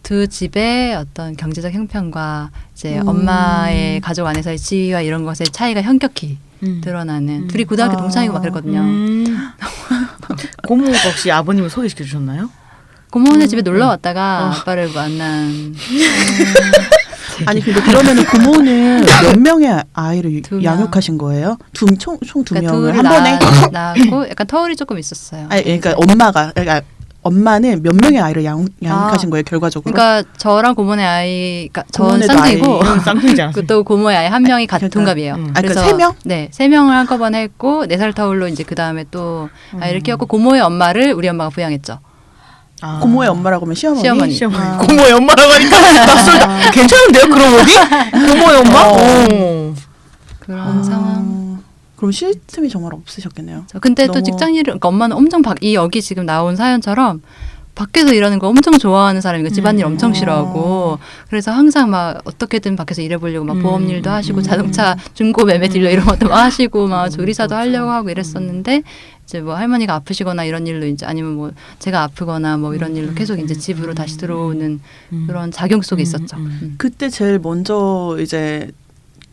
두 집의 어떤 경제적 형편과 이제 엄마의 가족 안에서의 지위와 이런 것의 차이가 현격히 드러나는 둘이 고등학교 동창이고 막 그랬거든요. 고모가 혹시 아버님을 소개시켜 주셨나요? 고모네 집에 놀러 왔다가 아빠를 만난. 아니 근데 그러면은 고모는 몇 명의 아이를 두 명. 양육하신 거예요? 총 두 그러니까 명을 둘을 한 번에? 낳고 약간 터울이 조금 있었어요. 아니 그러니까 엄마는 몇 명의 아이를 양육하신 거예요 결과적으로? 그러니까 저랑 고모네 아이, 그러니까 저는 고모네도 쌍둥이고 쌍둥이지 않았어요. 또 고모의 아이 한 명이 같은 그러니까, 동갑이에요. 그러니까 세 명? 네, 3명을 한꺼번에 했고 4살 터울로 이제 그 다음에 또 아이를 키웠고 고모의 엄마를 우리 엄마가 부양했죠. 고모의 엄마라고 하면 시어머니? 시어머니. 고모의 엄마라고 하니까 낯설다. 괜찮은데요? 그럼 어디? 고모의 엄마? 그런 상황. 그럼 쉴 틈이 정말 없으셨겠네요. 근데 또 너무- 직장 일을, 그러니까 엄마는 엄청 여기 지금 나온 사연처럼 밖에서 일하는 거 엄청 좋아하는 사람이고 집안일 엄청 싫어하고 그래서 항상 막 어떻게든 밖에서 일해보려고 막 보험일도 하시고 자동차 중고 매매 딜러 이런 것도 막 하시고 막 조리사도 하려고 하고 이랬었는데 이제 뭐 할머니가 아프시거나 이런 일로 이제 아니면 뭐 제가 아프거나 뭐 이런 일로 계속 이제 집으로 다시 들어오는 그런 작용 속에 있었죠. 그때 제일 먼저 이제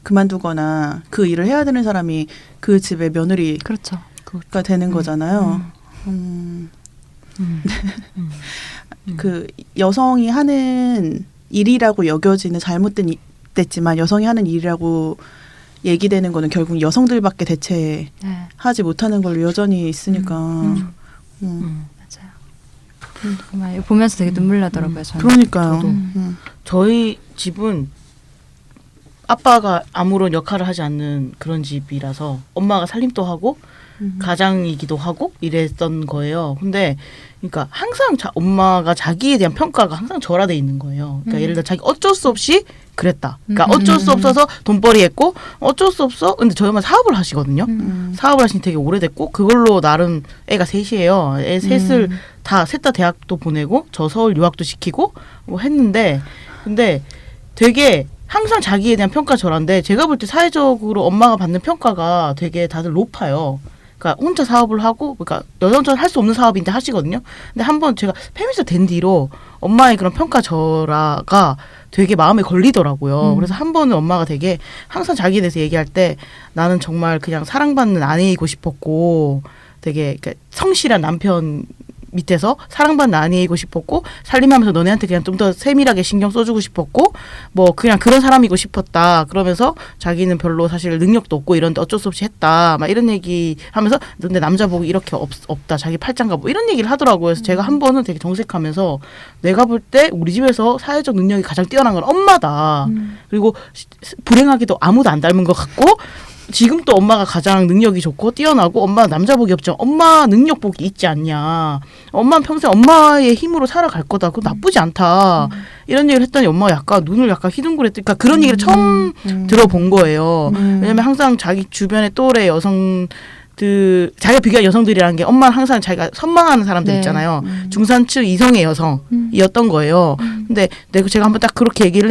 그만두거나 그 일을 해야 되는 사람이 그 집의 며느리가 그렇죠. 되는 거잖아요. 그 여성이 하는 일이라고 여겨지는 잘못된 됐지만 여성이 하는 일이라고 얘기되는 거는 결국 여성들밖에 대체하지 못하는 걸로 여전히 있으니까. 맞아요. 정말 보면서 되게 눈물 나더라고요. 저는. 그러니까요. 저도. 저희 집은 아빠가 아무런 역할을 하지 않는 그런 집이라서 엄마가 살림도 하고 가장이기도 하고 이랬던 거예요. 근데 그러니까 항상 엄마가 자기에 대한 평가가 항상 절하돼 있는 거예요. 그러니까 예를 들어 자기 어쩔 수 없이 그랬다. 그러니까 어쩔 수 없어서 돈벌이 했고 어쩔 수 없어. 근데 저희 엄마 사업을 하시거든요. 사업을 하신 지 되게 오래됐고 그걸로 나름 애가 셋이에요. 애 셋을 셋 다 대학도 보내고 저 서울 유학도 시키고 뭐 했는데 근데 되게 항상 자기에 대한 평가 절한데 제가 볼 때 사회적으로 엄마가 받는 평가가 되게 다들 높아요. 그러니까 혼자 사업을 하고 그러니까 여성처럼 할 수 없는 사업인데 하시거든요. 근데 한번 제가 페미니스트 된 뒤로 엄마의 그런 평가 절하가 되게 마음에 걸리더라고요. 그래서 한 번은 엄마가 되게 항상 자기에 대해서 얘기할 때 나는 정말 그냥 사랑받는 아내이고 싶었고 되게 그러니까 성실한 남편 밑에서 사랑받는 아내이고 싶었고 살림하면서 너네한테 그냥 좀 더 세밀하게 신경 써주고 싶었고 뭐 그냥 그런 사람이고 싶었다 그러면서 자기는 별로 사실 능력도 없고 이런데 어쩔 수 없이 했다 막 이런 얘기 하면서 근데 남자 보고 이렇게 없다 자기 팔짱가 뭐 이런 얘기를 하더라고요. 그래서 제가 한 번은 되게 정색하면서 내가 볼 때 우리 집에서 사회적 능력이 가장 뛰어난 건 엄마다. 그리고 불행하게도 아무도 안 닮은 것 같고 지금 또 엄마가 가장 능력이 좋고 뛰어나고 엄마는 남자 복이 없죠. 엄마 능력 복이 있지 않냐. 엄마는 평생 엄마의 힘으로 살아갈 거다. 그거 나쁘지 않다. 이런 얘기를 했더니 엄마가 약간 눈을 약간 휘둥그랬더니 그러니까 그런 얘기를 처음 들어본 거예요. 왜냐면 항상 자기 주변의 또래 여성 자기가 비교한 여성들이라는 게 엄마는 항상 자기가 선망하는 사람들 네. 있잖아요. 중산층 이성의 여성이었던 거예요. 근데 제가 한번 딱 그렇게 얘기를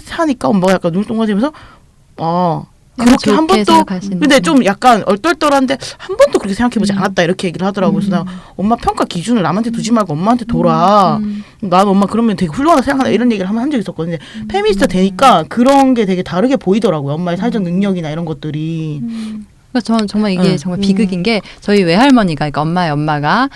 하니까 엄마가 약간 눈을 동그라지면서 그렇게 한 번도 근데 좀 약간 얼떨떨한데 한 번도 그렇게 생각해보지 않았다 이렇게 얘기를 하더라고요. 그래서 나 엄마 평가 기준을 남한테 두지 말고 엄마한테 둬라. 나는 엄마 그러면 되게 훌륭하다 생각한다 이런 얘기를 한 적이 있었거든요. 페미니스트 되니까 그런 게 되게 다르게 보이더라고요. 엄마의 사회적 능력이나 이런 것들이. 그러니까 저는 정말 이게 정말 비극인 게 저희 외할머니가 그러니까 엄마의 엄마가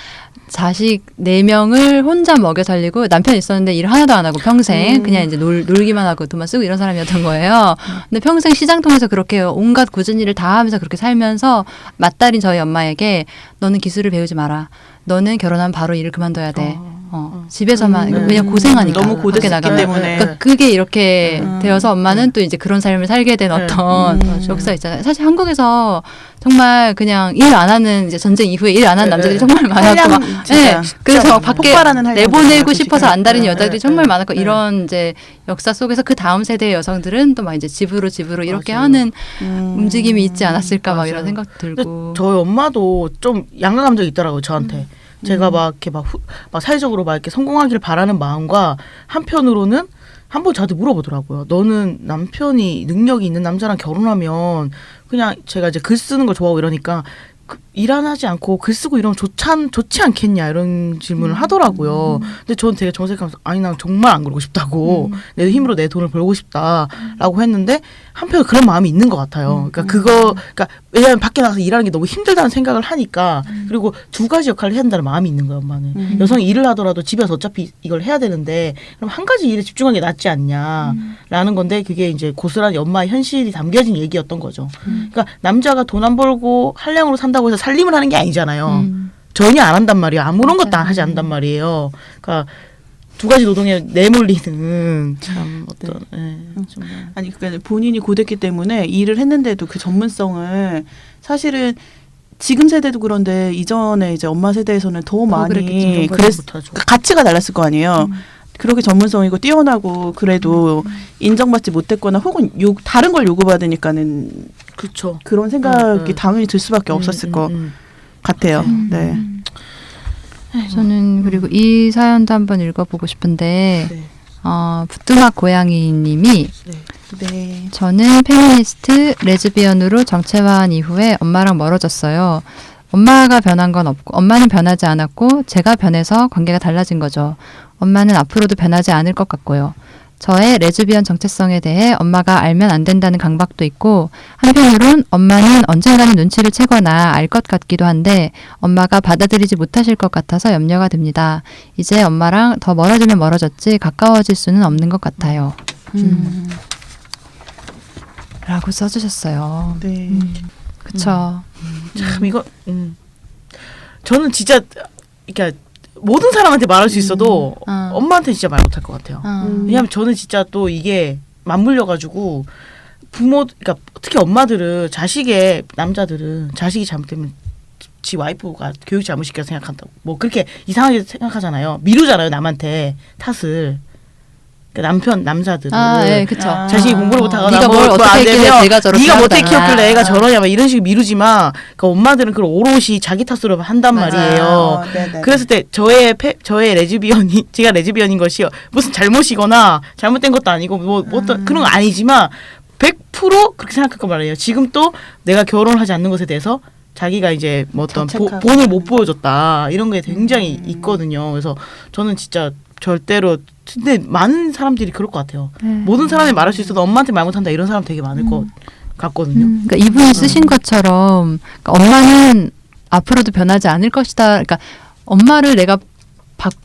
자식 4명을 혼자 먹여 살리고 남편 있었는데 일 하나도 안 하고 평생 그냥 이제 놀기만 하고 돈만 쓰고 이런 사람이었던 거예요. 근데 평생 시장 통해서 그렇게 온갖 굳은 일을 다 하면서 그렇게 살면서 맏딸인 저희 엄마에게 너는 기술을 배우지 마라. 너는 결혼하면 바로 일을 그만둬야 돼. 집에서만 왜냐면 고생하니까 너무 고됐기 때문에 그러니까 그게 이렇게 되어서 엄마는 또 이제 그런 삶을 살게 된 어떤 역사 있잖아요. 사실 한국에서 정말 그냥 일 안 하는 이제 전쟁 이후에 일 안 하는 남자들이 정말 많았고 막 그래서 막 밖에 내보내고 싶어서 안달인 여자들이 정말 많았고 이런 이제 역사 속에서 그 다음 세대의 여성들은 또 막 이제 집으로 이렇게 하는 움직임이 있지 않았을까 막 이런 생각 들고. 저희 엄마도 좀 양가 감정이 있더라고요 저한테. 제가 막 이렇게 막 사회적으로 막 이렇게 성공하기를 바라는 마음과 한편으로는 한 번 저한테 물어보더라고요. 너는 남편이 능력이 있는 남자랑 결혼하면 그냥 제가 이제 글 쓰는 걸 좋아하고 이러니까 일 안 하지 않고 글 쓰고 이러면 좋지 않겠냐 이런 질문을 하더라고요. 근데 저는 되게 정색하면서 아니 난 정말 안 그러고 싶다고 내 힘으로 내 돈을 벌고 싶다라고 했는데 한편에 그런 마음이 있는 것 같아요. 그러니까 왜냐하면 밖에 나가서 일하는 게 너무 힘들다는 생각을 하니까 그리고 두 가지 역할을 해야 된다는 마음이 있는 거예요. 엄마는 여성이 일을 하더라도 집에서 어차피 이걸 해야 되는데 그럼 한 가지 일에 집중하는 게 낫지 않냐라는 건데 그게 이제 고스란히 엄마의 현실이 담겨진 얘기였던 거죠. 그러니까 남자가 돈 안 벌고 한량으로 산다고 해서 살림을 하는 게 아니잖아요. 전혀 안 한단 말이에요. 아무런 것도 하지 않는단 말이에요. 그러니까 두 가지 노동에 내몰리는 참 어떤 정말. 아니 그러니까 본인이 고됐기 때문에 일을 했는데도 그 전문성을 사실은 지금 세대도 그런데 이전에 이제 엄마 세대에서는 더 많이 가치가 달랐을 거 아니에요. 그렇게 전문성이고 뛰어나고 그래도 인정받지 못했거나 혹은 다른 걸 요구받으니까는 그렇죠. 그런 생각이 당연히 들 수밖에 없었을 것 같아요. 네. 저는 그리고 이 사연도 한번 읽어보고 싶은데 네. 부뚜막 고양이님이 네. 저는 페미니스트 레즈비언으로 정체화한 이후에 엄마랑 멀어졌어요. 엄마가 변한 건 없고 엄마는 변하지 않았고 제가 변해서 관계가 달라진 거죠. 엄마는 앞으로도 변하지 않을 것 같고요. 저의 레즈비언 정체성에 대해 엄마가 알면 안 된다는 강박도 있고 한편으론 엄마는 언젠가는 눈치를 채거나 알 것 같기도 한데 엄마가 받아들이지 못하실 것 같아서 염려가 됩니다. 이제 엄마랑 더 멀어지면 멀어졌지 가까워질 수는 없는 것 같아요. 라고 써주셨어요. 네. 그쵸. 참 이거 저는 진짜 그러니까 모든 사람한테 말할 수 있어도 엄마한테 진짜 말 못할 것 같아요. 왜냐하면 저는 진짜 또 이게 맞물려가지고 그러니까 특히 엄마들은 남자들은 자식이 잘못되면 지 와이프가 교육 잘못시켜 생각한다고 뭐 그렇게 이상하게 생각하잖아요. 미루잖아요 남한테 탓을. 그러니까 남자들은 네, 그쵸. 자식이 공부를 못하거나 네가 뭘 어떻게 했길래 내가 저렇게 네가 못해 한다. 키웠길래 애가 저러냐 막 이런 식으로 미루지만 그러니까 엄마들은 그걸 오롯이 자기 탓으로 한단 말이에요. 네네. 그랬을 때 저의 레즈비언이 제가 레즈비언인 것이 무슨 잘못이거나 잘못된 것도 아니고 뭐 어떤 그런 건 아니지만 100% 그렇게 생각할 거 말이에요. 지금 또 내가 결혼을 하지 않는 것에 대해서 자기가 이제 뭐 어떤 자책하고. 본을 못 보여줬다 이런 게 굉장히 있거든요. 그래서 저는 진짜 절대로 근데 많은 사람들이 그럴 것 같아요. 모든 사람이 말할 수 있어도 엄마한테 말 못한다 이런 사람 되게 많을 것 같거든요. 그러니까 이분이 쓰신 것처럼 그러니까 엄마는 앞으로도 변하지 않을 것이다. 그러니까 엄마를 내가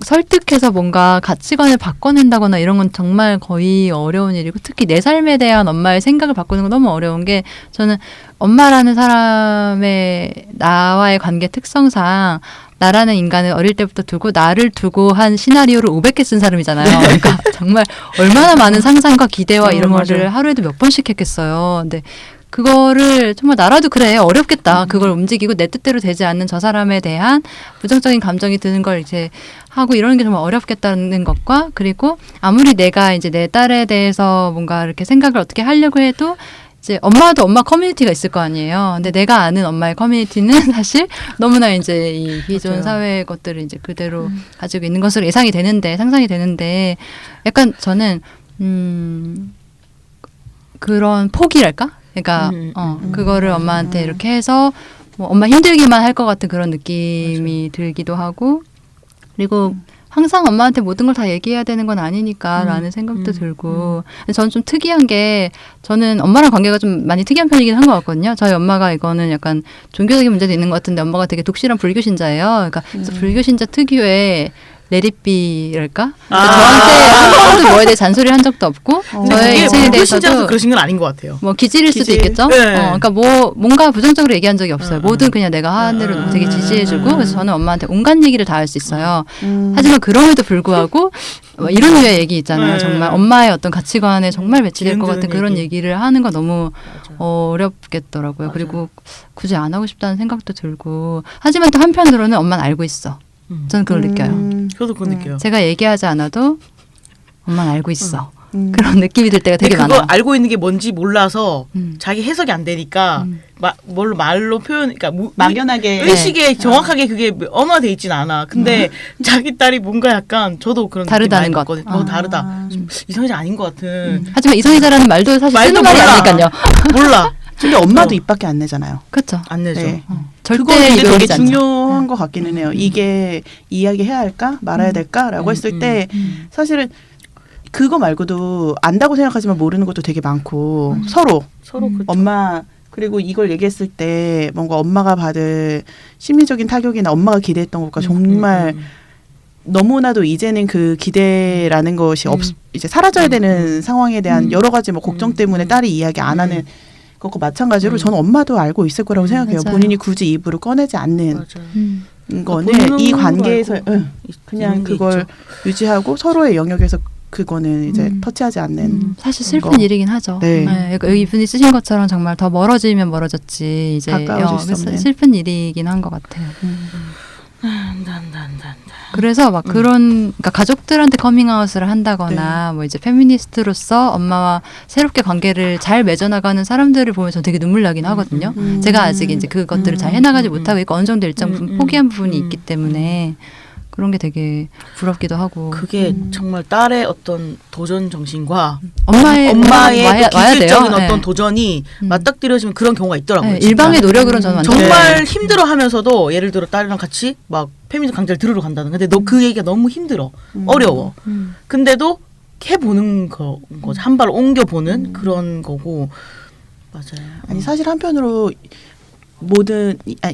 설득해서 뭔가 가치관을 바꿔낸다거나 이런 건 정말 거의 어려운 일이고 특히 내 삶에 대한 엄마의 생각을 바꾸는 건 너무 어려운 게 저는 엄마라는 사람의 나와의 관계 특성상 나라는 인간을 어릴 때부터 두고 나를 두고 한 시나리오를 500개 쓴 사람이잖아요. 그러니까 정말 얼마나 많은 상상과 기대와 이런 거를 맞아요. 하루에도 몇 번씩 했겠어요. 근데 그거를 정말 나라도 그래 어렵겠다. 그걸 움직이고 내 뜻대로 되지 않는 저 사람에 대한 부정적인 감정이 드는 걸 이제 하고 이러는 게 정말 어렵겠다는 것과 그리고 아무리 내가 이제 내 딸에 대해서 뭔가 이렇게 생각을 어떻게 하려고 해도 이제 엄마도 엄마 커뮤니티가 있을 거 아니에요. 근데 내가 아는 엄마의 커뮤니티는 사실 너무나 이제 이 기존 맞아요. 사회의 것들을 이제 그대로 가지고 있는 것으로 상상이 되는데 약간 저는 그런 포기랄까? 그러니까 그거를 엄마한테 이렇게 해서 뭐 엄마 힘들기만 할 것 같은 그런 느낌이 들기도 하고 그리고 항상 엄마한테 모든 걸 다 얘기해야 되는 건 아니니까라는 생각도 들고 저는 좀 특이한 게 저는 엄마랑 관계가 좀 많이 특이한 편이긴 한 것 같거든요. 저희 엄마가 이거는 약간 종교적인 문제도 있는 것 같은데 엄마가 되게 독실한 불교 신자예요. 그러니까 그래서 불교 신자 특유의 레디비랄까? 저한테 한 번도 뭐에 대해 잔소리를 한 적도 없고 저의 이게 인생에 불교 신자라서 대해서도 그러신 건 아닌 것 같아요. 뭐 기질일 수도 기질. 있겠죠. 네. 그러니까 뭐 뭔가 부정적으로 얘기한 적이 없어요. 뭐든 그냥 내가 하는 대로 되게 지지해주고 그래서 저는 엄마한테 온갖 얘기를 다 할 수 있어요. 하지만 그럼에도 불구하고 뭐 이런 류의 얘기 있잖아요. 정말 엄마의 어떤 가치관에 정말 매치될 것 같은 그런 얘기를 하는 건 너무 어렵겠더라고요. 맞아요. 그리고 굳이 안 하고 싶다는 생각도 들고 하지만 또 한편으로는 엄마는 알고 있어. 저는 그걸 느껴요. 저도 그거 느껴요. 제가 얘기하지 않아도 엄마는 알고 있어. 그런 느낌이 들 때가 되게 근데 그거 많아요. 알고 있는 게 뭔지 몰라서 자기 해석이 안 되니까 뭘 말로 표현, 그러니까 막연하게 의식에 정확하게 그게 언어돼 있진 않아. 근데 자기 딸이 뭔가 약간 저도 그런 다르다는 느낌 많이 것. 받거든요. 다르다. 좀 이성애자 아닌 것 같은. 하지만 이성애자라는 말도 사실 쓰는 말이 몰라. 아니니까요. 몰라. 근데 엄마도 입 밖에 안 내잖아요. 그렇죠. 안 내죠. 네. 절대 그거는 근데 되게 이러지 않죠. 중요한 것 같기는 해요. 이게 이야기해야 할까 말아야 될까라고 했을 때 사실은 그거 말고도 안다고 생각하지만 모르는 것도 되게 많고 서로 그렇죠. 엄마 그리고 이걸 얘기했을 때 뭔가 엄마가 받을 심리적인 타격이나 엄마가 기대했던 것과 정말 너무나도 이제는 그 기대라는 것이 이제 사라져야 되는 상황에 대한 여러 가지 뭐 걱정 때문에 딸이 이야기 안 하는 것과 마찬가지로 저는 엄마도 알고 있을 거라고 생각해요. 맞아요. 본인이 굳이 입으로 꺼내지 않는 맞아요. 거는 본능으로 이 관계에서 알고 그냥 있는 게 그걸 있죠. 유지하고 서로의 영역에서 그거는 이제 터치하지 않는 사실 슬픈 거. 일이긴 하죠. 네. 그러니까 여기 이분이 쓰신 것처럼 정말 더 멀어지면 멀어졌지 이제 가까워질 수 그래서 없는. 슬픈 일이긴 한 것 같아요. 난난난난. 그래서 막 그런 그러니까 가족들한테 커밍아웃을 한다거나 뭐 이제 페미니스트로서 엄마와 새롭게 관계를 잘 맺어나가는 사람들을 보면 저 되게 눈물 나긴 하거든요. 제가 아직 이제 그것들을 잘 해나가지 못하고 있고 어느 정도 일정 부분 포기한 부분이 있기 때문에 그런 게 되게 부럽기도 하고. 그게 정말 딸의 어떤 도전 정신과 엄마의 또 기술적인 네. 어떤 도전이 맞닥뜨려지면 그런 경우가 있더라고요. 네, 진짜. 일방의 노력으로는 저는 완전 정말 힘들어하면서도 예를 들어 딸이랑 같이 막 페미니즘 강좌를 들으러 간다는. 근데 너 그 얘기가 너무 힘들어, 어려워. 근데도 해보는 거죠. 한 발 옮겨보는 그런 거고. 맞아요. 아니 사실 한편으로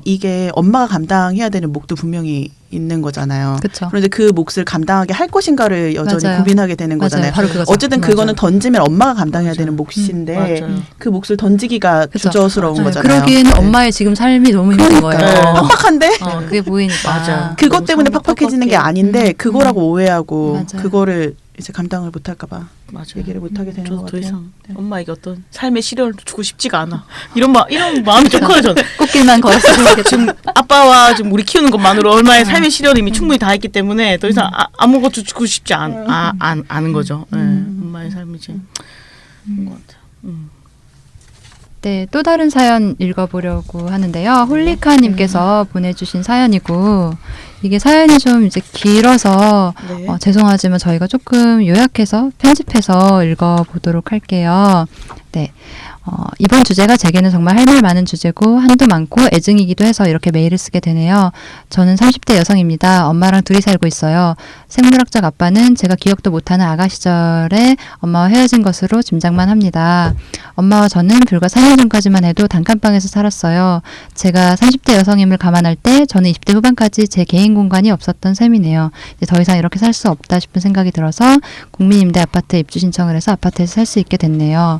이게 엄마가 감당해야 되는 몫도 분명히 있는 거잖아요. 그쵸. 그런데 그 몫을 감당하게 할 것인가를 여전히 맞아요. 고민하게 되는 맞아요. 거잖아요. 바로 그거죠. 어쨌든 맞아요. 그거는 던지면 엄마가 감당해야 맞아요. 되는 몫인데 맞아요. 그 몫을 던지기가 그쵸. 주저스러운 네, 거잖아요. 그러기에는 네. 엄마의 지금 삶이 너무 힘든 거예요. 빡빡한데 그게 보이니까. 맞아. 그것 너무 때문에 삶이 팍팍해지는 게 빡빡해. 아닌데 그거라고 오해하고 맞아요. 그거를 이제 감당을 못할까봐 맞아요. 얘기를 못하게 되는 저도 것 더 같아요. 이상 네. 엄마에게 어떤 삶의 시련을 주고 싶지가 않아. 이런 마음이 좀 커요. 저는. 꽃길만 걸었으면 좋겠다. 지금 아빠와 지금 우리 키우는 것만으로 얼마의 삶의 시련을 이미 충분히 다 했기 때문에 더 이상 아무것도 주고 싶지 않은 거죠. 네, 엄마의 삶이지. 그런 것 같아요. 네, 또 다른 사연 읽어보려고 하는데요. 홀리카님께서 보내주신 사연이고, 이게 사연이 좀 이제 길어서 네. 죄송하지만 저희가 조금 요약해서 편집해서 읽어보도록 할게요. 네. 이번 주제가 제게는 정말 할 말 많은 주제고 한도 많고 애증이기도 해서 이렇게 메일을 쓰게 되네요. 저는 30대 여성입니다. 엄마랑 둘이 살고 있어요. 생물학적 아빠는 제가 기억도 못하는 아가 시절에 엄마와 헤어진 것으로 짐작만 합니다. 엄마와 저는 불과 4년 전까지만 해도 단칸방에서 살았어요. 제가 30대 여성임을 감안할 때 저는 20대 후반까지 제 개인 공간이 없었던 셈이네요. 이제 더 이상 이렇게 살 수 없다 싶은 생각이 들어서 국민임대 아파트에 입주 신청을 해서 아파트에서 살 수 있게 됐네요.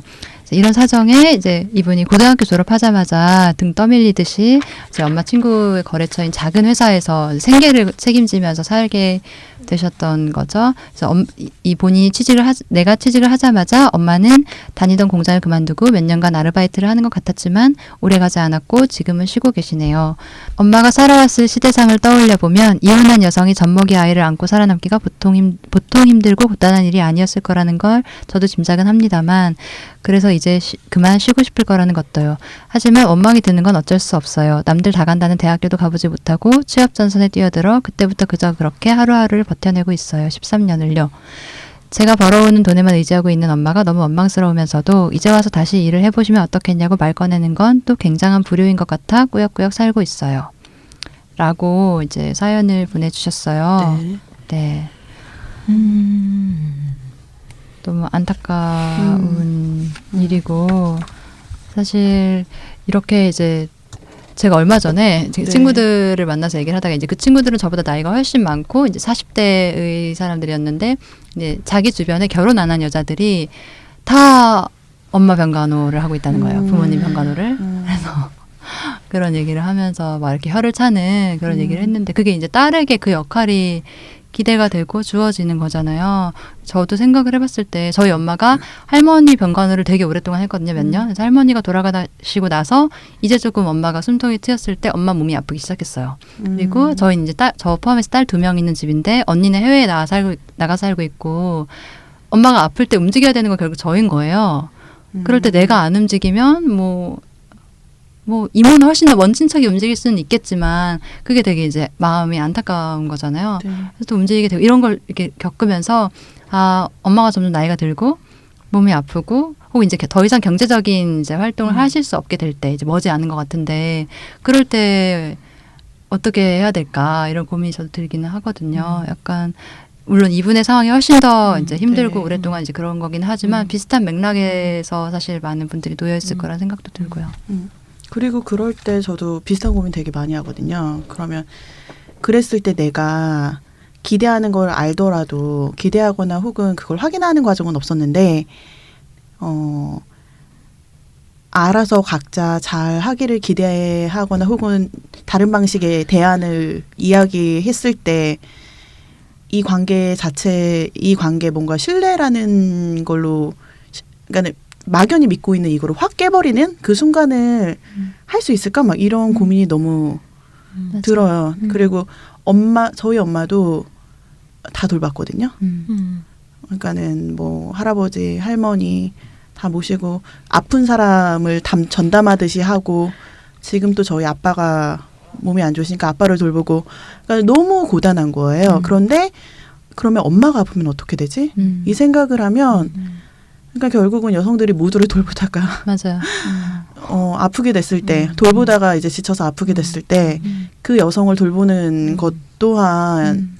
이런 사정에 이제 이분이 고등학교 졸업하자마자 등 떠밀리듯이 제 엄마 친구의 거래처인 작은 회사에서 생계를 책임지면서 살게 되셨던 거죠. 그래서 이분이 내가 취직을 하자마자 엄마는 다니던 공장을 그만두고 몇 년간 아르바이트를 하는 것 같았지만 오래가지 않았고 지금은 쉬고 계시네요. 엄마가 살아왔을 시대상을 떠올려 보면 이혼한 여성이 젖먹이 아이를 안고 살아남기가 보통 힘들고 고단한 일이 아니었을 거라는 걸 저도 짐작은 합니다만 그래서 이제 그만 쉬고 싶을 거라는 것도요. 하지만 원망이 드는 건 어쩔 수 없어요. 남들 다 간다는 대학교도 가보지 못하고 취업 전선에 뛰어들어 그때부터 그저 그렇게 하루하루를 버텨내고 있어요. 13년을요. 제가 벌어오는 돈에만 의지하고 있는 엄마가 너무 원망스러우면서도 이제 와서 다시 일을 해보시면 어떻겠냐고 말 꺼내는 건 또 굉장한 불효인 것 같아 꾸역꾸역 살고 있어요. 라고 이제 사연을 보내주셨어요. 네. 네. 너무 안타까운 일이고 사실 이렇게 이제 제가 얼마 전에 제 네. 친구들을 만나서 얘기를 하다가 이제 그 친구들은 저보다 나이가 훨씬 많고 이제 40대의 사람들이었는데 이제 자기 주변에 결혼 안 한 여자들이 다 엄마 병간호를 하고 있다는 거예요. 부모님 병간호를. 그래서 그런 얘기를 하면서 막 이렇게 혀를 차는 그런 얘기를 했는데 그게 이제 딸에게 그 역할이 기대가 되고 주어지는 거잖아요. 저도 생각을 해봤을 때 저희 엄마가 할머니 병간호를 되게 오랫동안 했거든요. 몇 년. 그래서 할머니가 돌아가시고 나서 이제 조금 엄마가 숨통이 트였을 때 엄마 몸이 아프기 시작했어요. 그리고 저희 이제 저 포함해서 딸 2명 있는 집인데 언니는 해외에 나가 살고 있고 엄마가 아플 때 움직여야 되는 건 결국 저인 거예요. 그럴 때 내가 안 움직이면 뭐 이모는 훨씬 더 먼 친척이 움직일 수는 있겠지만 그게 되게 이제 마음이 안타까운 거잖아요. 네. 그래서 또 움직이게 되고 이런 걸 이렇게 겪으면서 엄마가 점점 나이가 들고 몸이 아프고 혹은 이제 더 이상 경제적인 이제 활동을 하실 수 없게 될 때 이제 머지 않은 것 같은데 그럴 때 어떻게 해야 될까 이런 고민이 저도 들기는 하거든요. 약간 물론 이분의 상황이 훨씬 더 이제 힘들고 네. 오랫동안 이제 그런 거긴 하지만 비슷한 맥락에서 사실 많은 분들이 놓여 있을 거라는 생각도 들고요. 그리고 그럴 때 저도 비슷한 고민 되게 많이 하거든요. 그러면 그랬을 때 내가 기대하는 걸 알더라도 기대하거나 혹은 그걸 확인하는 과정은 없었는데 알아서 각자 잘 하기를 기대하거나 혹은 다른 방식의 대안을 이야기했을 때 이 관계 뭔가 신뢰라는 걸로 그러니까 막연히 믿고 있는 이거를 확 깨버리는 그 순간을 할 수 있을까? 막 이런 고민이 너무 들어요. 그리고 저희 엄마도 다 돌봤거든요. 그러니까는 뭐 할아버지, 할머니 다 모시고 아픈 사람을 전담하듯이 하고 지금 또 저희 아빠가 몸이 안 좋으시니까 아빠를 돌보고 그러니까 너무 고단한 거예요. 그런데 그러면 엄마가 아프면 어떻게 되지? 이 생각을 하면 그러니까 결국은 여성들이 모두를 돌보다가 맞아요. 아프게 됐을 때 돌보다가 이제 지쳐서 아프게 됐을 때 그 여성을 돌보는 것 또한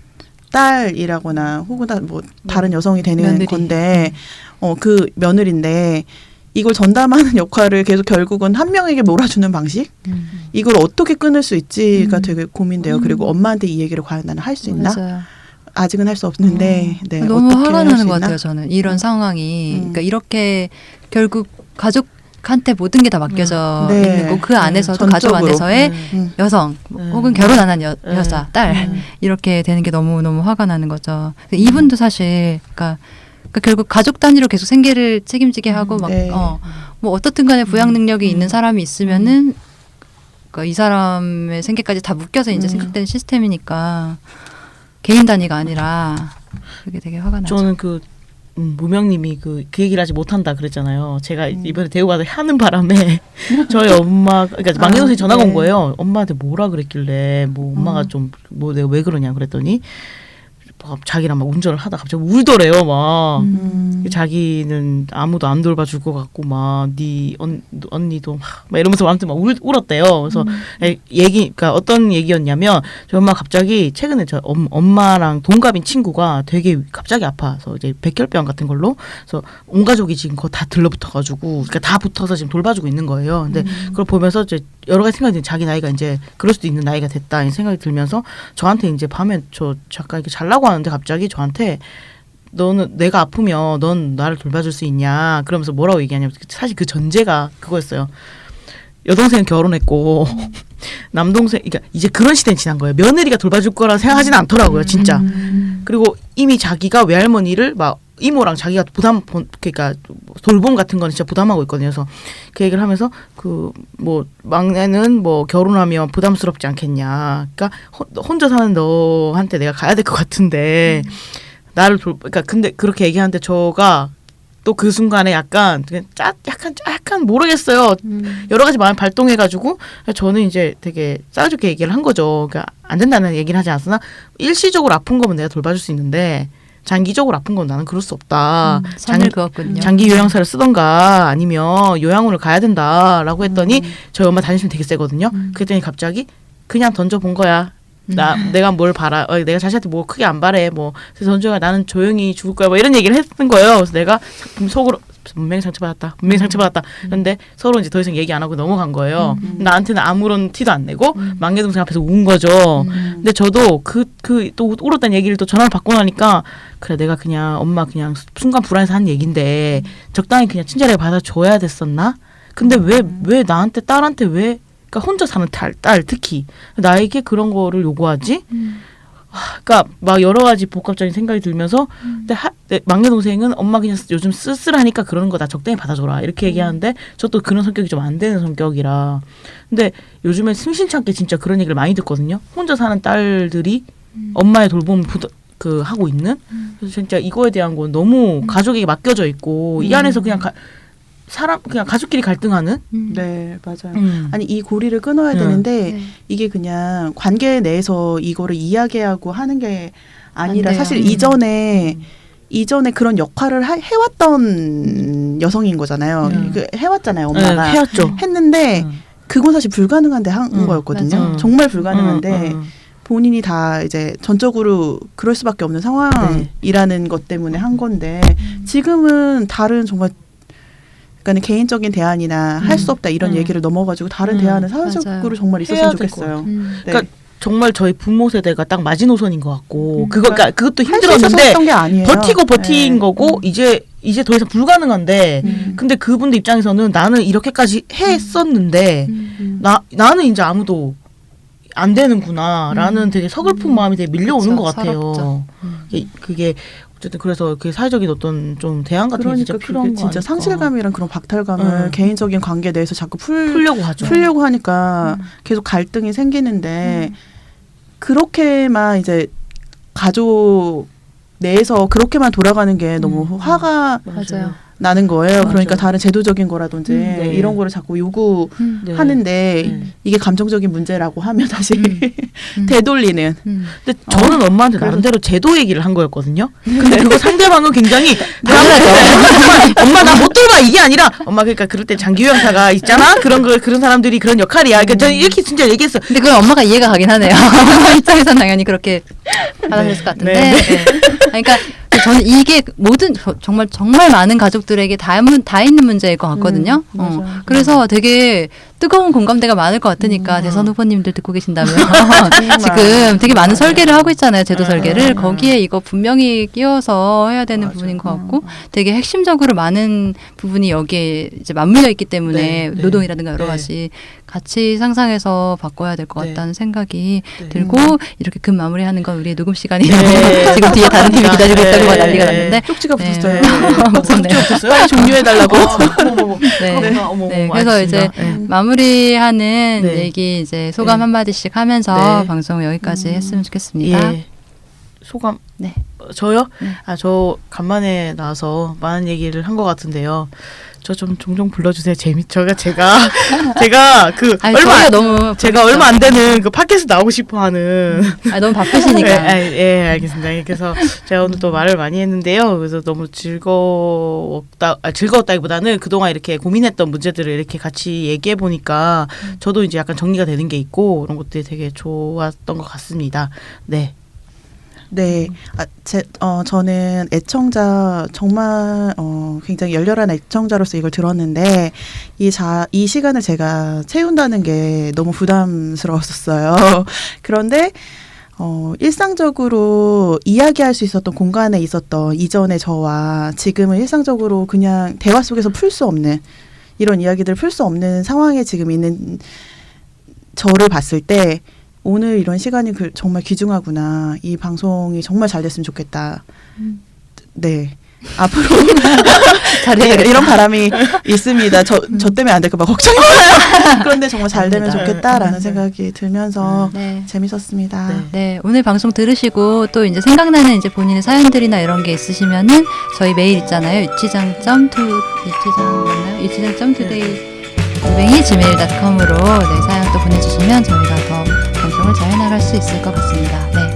딸이라거나 혹은 뭐 다른 여성이 되는 며느리. 건데 그 며느리인데 이걸 전담하는 역할을 계속 결국은 한 명에게 몰아주는 방식 이걸 어떻게 끊을 수 있지가 되게 고민돼요. 그리고 엄마한테 이 얘기를 과연 나는 할 수 있나? 맞아요. 아직은 할 수 없는데 네, 너무 어떻게 화가 할수 나는 것 있나? 같아요. 저는 이런 상황이 그러니까 이렇게 결국 가족한테 모든 게 다 맡겨져 네. 있는 거 그 안에서도 가족 전적으로. 안에서의 여성 혹은 결혼 안 한 여자 딸 음. 이렇게 되는 게 너무 너무 화가 나는 거죠. 이분도 사실 그러니까 결국 가족 단위로 계속 생계를 책임지게 하고 막 네. 뭐 어떻든 간에 부양 능력이 있는 사람이 있으면은 그러니까 이 사람의 생계까지 다 묶여서 이제 생각되는 시스템이니까 개인 단위가 아니라 그게 되게 화가 나죠. 저는 무명님이 그 얘기를 아직 못한다 그랬잖아요. 제가 이번에 대우 가서 하는 바람에 저희 엄마 그러니까 막내 동생이 전화가 온 거예요. 엄마한테 뭐라 그랬길래 뭐 엄마가 좀 뭐 내가 왜 그러냐 그랬더니 자기랑 막 운전을 하다 갑자기 울더래요. 막 자기는 아무도 안 돌봐줄 것 같고 막 네 언니도 막 이러면서 아무튼 막 울었대요. 그래서 그러니까 어떤 얘기였냐면 저희 엄마 갑자기 최근에 저 엄마랑 동갑인 친구가 되게 갑자기 아파서 이제 백혈병 같은 걸로 그래서 온 가족이 지금 그거 다 들러붙어가지고 그러니까 다 붙어서 지금 돌봐주고 있는 거예요. 근데 그걸 보면서 이제 여러 가지 생각이 자기 나이가 이제 그럴 수도 있는 나이가 됐다 이 생각이 들면서 저한테 이제 밤에 저 잠깐 이렇게 자려고 하는데 갑자기 저한테 너는 내가 아프면 넌 나를 돌봐줄 수 있냐 그러면서 뭐라고 얘기하냐면 사실 그 전제가 그거였어요. 여동생은 결혼했고 남동생 그러니까 이제 그런 시대는 지난 거예요. 며느리가 돌봐줄 거라 생각하지는 않더라고요. 진짜. 그리고 이미 자기가 외할머니를 막 이모랑 자기가 그러니까 돌봄 같은 거는 진짜 부담하고 있거든요. 그래서 그 얘기를 하면서 뭐 막내는 뭐 결혼하면 부담스럽지 않겠냐. 그러니까 혼자 사는 너한테 내가 가야 될 것 같은데 나를 그러니까 근데 그렇게 얘기하는데 저가 또 그 순간에 약간 모르겠어요. 여러 가지 마음이 발동해가지고 저는 이제 되게 싸가지게 얘기를 한 거죠. 그러니까 안 된다는 얘기는 하지 않았으나 일시적으로 아픈 거면 내가 돌봐줄 수 있는데 장기적으로 아픈 건 나는 그럴 수 없다. 선을 그었군요. 장기 요양사를 쓰던가 아니면 요양원을 가야 된다라고 했더니 저희 엄마 자존심 되게 세거든요. 그랬더니 갑자기 그냥 던져본 거야. 내가 뭘 바라, 내가 자신한테 뭐 크게 안 바래, 뭐, 그래서 던져가 나는 조용히 죽을 거야, 뭐 이런 얘기를 했던 거예요. 그래서 내가 속으로, 분명히 상처받았다. 그런데 서로 이제 더 이상 얘기 안 하고 넘어간 거예요. 나한테는 아무런 티도 안 내고, 막내 동생 앞에서 운 거죠. 근데 저도 또 울었다는 얘기를 또 전화를 받고 나니까, 그래, 내가 그냥, 엄마 그냥 순간 불안해서 한 얘기인데, 적당히 그냥 친절하게 받아줘야 됐었나? 근데 왜 나한테, 딸한테 왜, 그러니까 혼자 사는 딸 특히 나에게 그런 거를 요구하지? 그러니까 막 여러 가지 복합적인 생각이 들면서 근데 내 막내 동생은 엄마 그냥 요즘 쓸쓸하니까 그러는 거다 적당히 받아줘라 이렇게 얘기하는데 저도 그런 성격이 좀 안 되는 성격이라 근데 요즘에 심심찮게 진짜 그런 얘기를 많이 듣거든요. 혼자 사는 딸들이 엄마의 돌봄을 하고 있는 그래서 진짜 이거에 대한 건 너무 가족에게 맡겨져 있고 이 안에서 그냥 그냥 가족끼리 갈등하는? 네, 맞아요. 아니, 이 고리를 끊어야 되는데, 이게 그냥 관계 내에서 이거를 이야기하고 하는 게 아니라, 사실 이전에 그런 역할을 해왔던 여성인 거잖아요. 해왔잖아요, 엄마가. 해왔죠. 했는데, 그건 사실 불가능한데 한 거였거든요. 맞아. 정말 불가능한데, 본인이 다 이제 전적으로 그럴 수밖에 없는 상황이라는 것 때문에 한 건데, 지금은 다른 정말 그러니까 개인적인 대안이나 할 수 없다 이런 얘기를 넘어가지고 다른 대안은 사회적으로 정말 있었으면 좋겠어요. 네. 그러니까 정말 저희 부모 세대가 딱 마지노선인 것 같고 그러니까 그것도 힘들었는데 했던 게 아니에요. 버틴 거고 이제 더 이상 불가능한데 근데 그분들 입장에서는 나는 이렇게까지 했었는데 나는 이제 아무도 안 되는구나라는 되게 서글픈 마음이 되게 밀려오는 것 같아요. 그게 어쨌든 그래서 그 사회적인 어떤 좀 대안 같은 게 진짜 필요한 거 진짜 상실감이랑 그런 박탈감을 개인적인 관계 내에서 자꾸 풀려고 하죠. 풀려고 하니까 계속 갈등이 생기는데 그렇게만 이제 가족 내에서 그렇게만 돌아가는 게 너무 화가 맞아요. 나는 거예요. 맞아. 그러니까 다른 제도적인 거라든지 네. 이런 거를 자꾸 요구하는데 네. 이게 감정적인 문제라고 하면 다시 음. 되돌리는. 근데 저는 엄마한테 그래서- 나름대로 제도 얘기를 한 거였거든요. 근데 그거 상대방은 굉장히 정말 엄마 나 못 돌봐 이게 아니라 엄마 그러니까 그럴 때 장기요양사가 있잖아 그런 사람들이 그런 역할이야. 그러니까 저는 이렇게 진짜 얘기했어. 근데 그건 엄마가 이해가 가긴 하네요. 엄마 입장에선 당연히 그렇게 받아들였을 것 같은데. 네. 네. 그러니까 저는 이게 모든 정말 많은 가족들에게 다 있는 문제일 것 같거든요. 맞아요. 그래서 되게 뜨거운 공감대가 많을 것 같으니까 대선 후보님들 듣고 계신다면 지금 되게 많은 설계를 하고 있잖아요. 제도 설계를. 거기에 이거 분명히 끼워서 해야 되는 부분인 것 같고 되게 핵심적으로 많은 부분이 여기에 이제 맞물려 있기 때문에 네. 노동이라든가 여러 네. 가지 같이 상상해서 바꿔야 될 것 네. 같다는 생각이 네. 들고 이렇게 급 마무리하는 건 우리의 녹음 시간이고 네. 지금 뒤에 다른 팀이 기다리고 네. 있다고 막 난리가 네. 났는데 쪽지가 네. 붙었어요. 무섭네요. 없었어요? 종료해달라고. 네, 그래서 이제 마무리하는 네. 얘기 이제 소감 네. 한마디씩 하면서 네. 방송 여기까지 했으면 좋겠습니다. 예. 소감. 네. 저요? 네. 저 간만에 나와서 많은 얘기를 한 것 같은데요. 저 좀 종종 불러주세요. 제가 그 아니, 얼마 저희가 너무 제가 얼마 안 되는 그 팟캐스트 나오고 싶어하는 너무 바쁘시니까. 예, 알겠습니다. 그래서 제가 오늘 또 말을 많이 했는데요. 그래서 너무 즐거웠다기보다는 그동안 이렇게 고민했던 문제들을 이렇게 같이 얘기해 보니까 저도 이제 약간 정리가 되는 게 있고 그런 것들이 되게 좋았던 것 같습니다. 네. 네, 저는 애청자 정말 굉장히 열렬한 애청자로서 이걸 들었는데 이 시간을 제가 채운다는 게 너무 부담스러웠었어요. 그런데 일상적으로 이야기할 수 있었던 공간에 있었던 이전의 저와 지금은 일상적으로 그냥 대화 속에서 풀 수 없는 이런 이야기들을 풀 수 없는 상황에 지금 있는 저를 봤을 때 오늘 이런 시간이 정말 귀중하구나. 이 방송이 정말 잘 됐으면 좋겠다. 네. 앞으로 네, 이런 바람이 있습니다. 저 때문에 안 될까 봐 걱정했어요. 그런데 정말 잘 되면 좋겠다라는 생각이 들면서 네. 재밌었습니다. 네, 오늘 방송 들으시고 또 이제 생각나는 이제 본인의 사연들이나 이런 게 있으시면은 저희 메일 있잖아요. 유치장.today gmail.com으로 네, 사연 또 보내주시면 저희가 더 방송을 잘 해나갈 수 있을 것 같습니다. 네.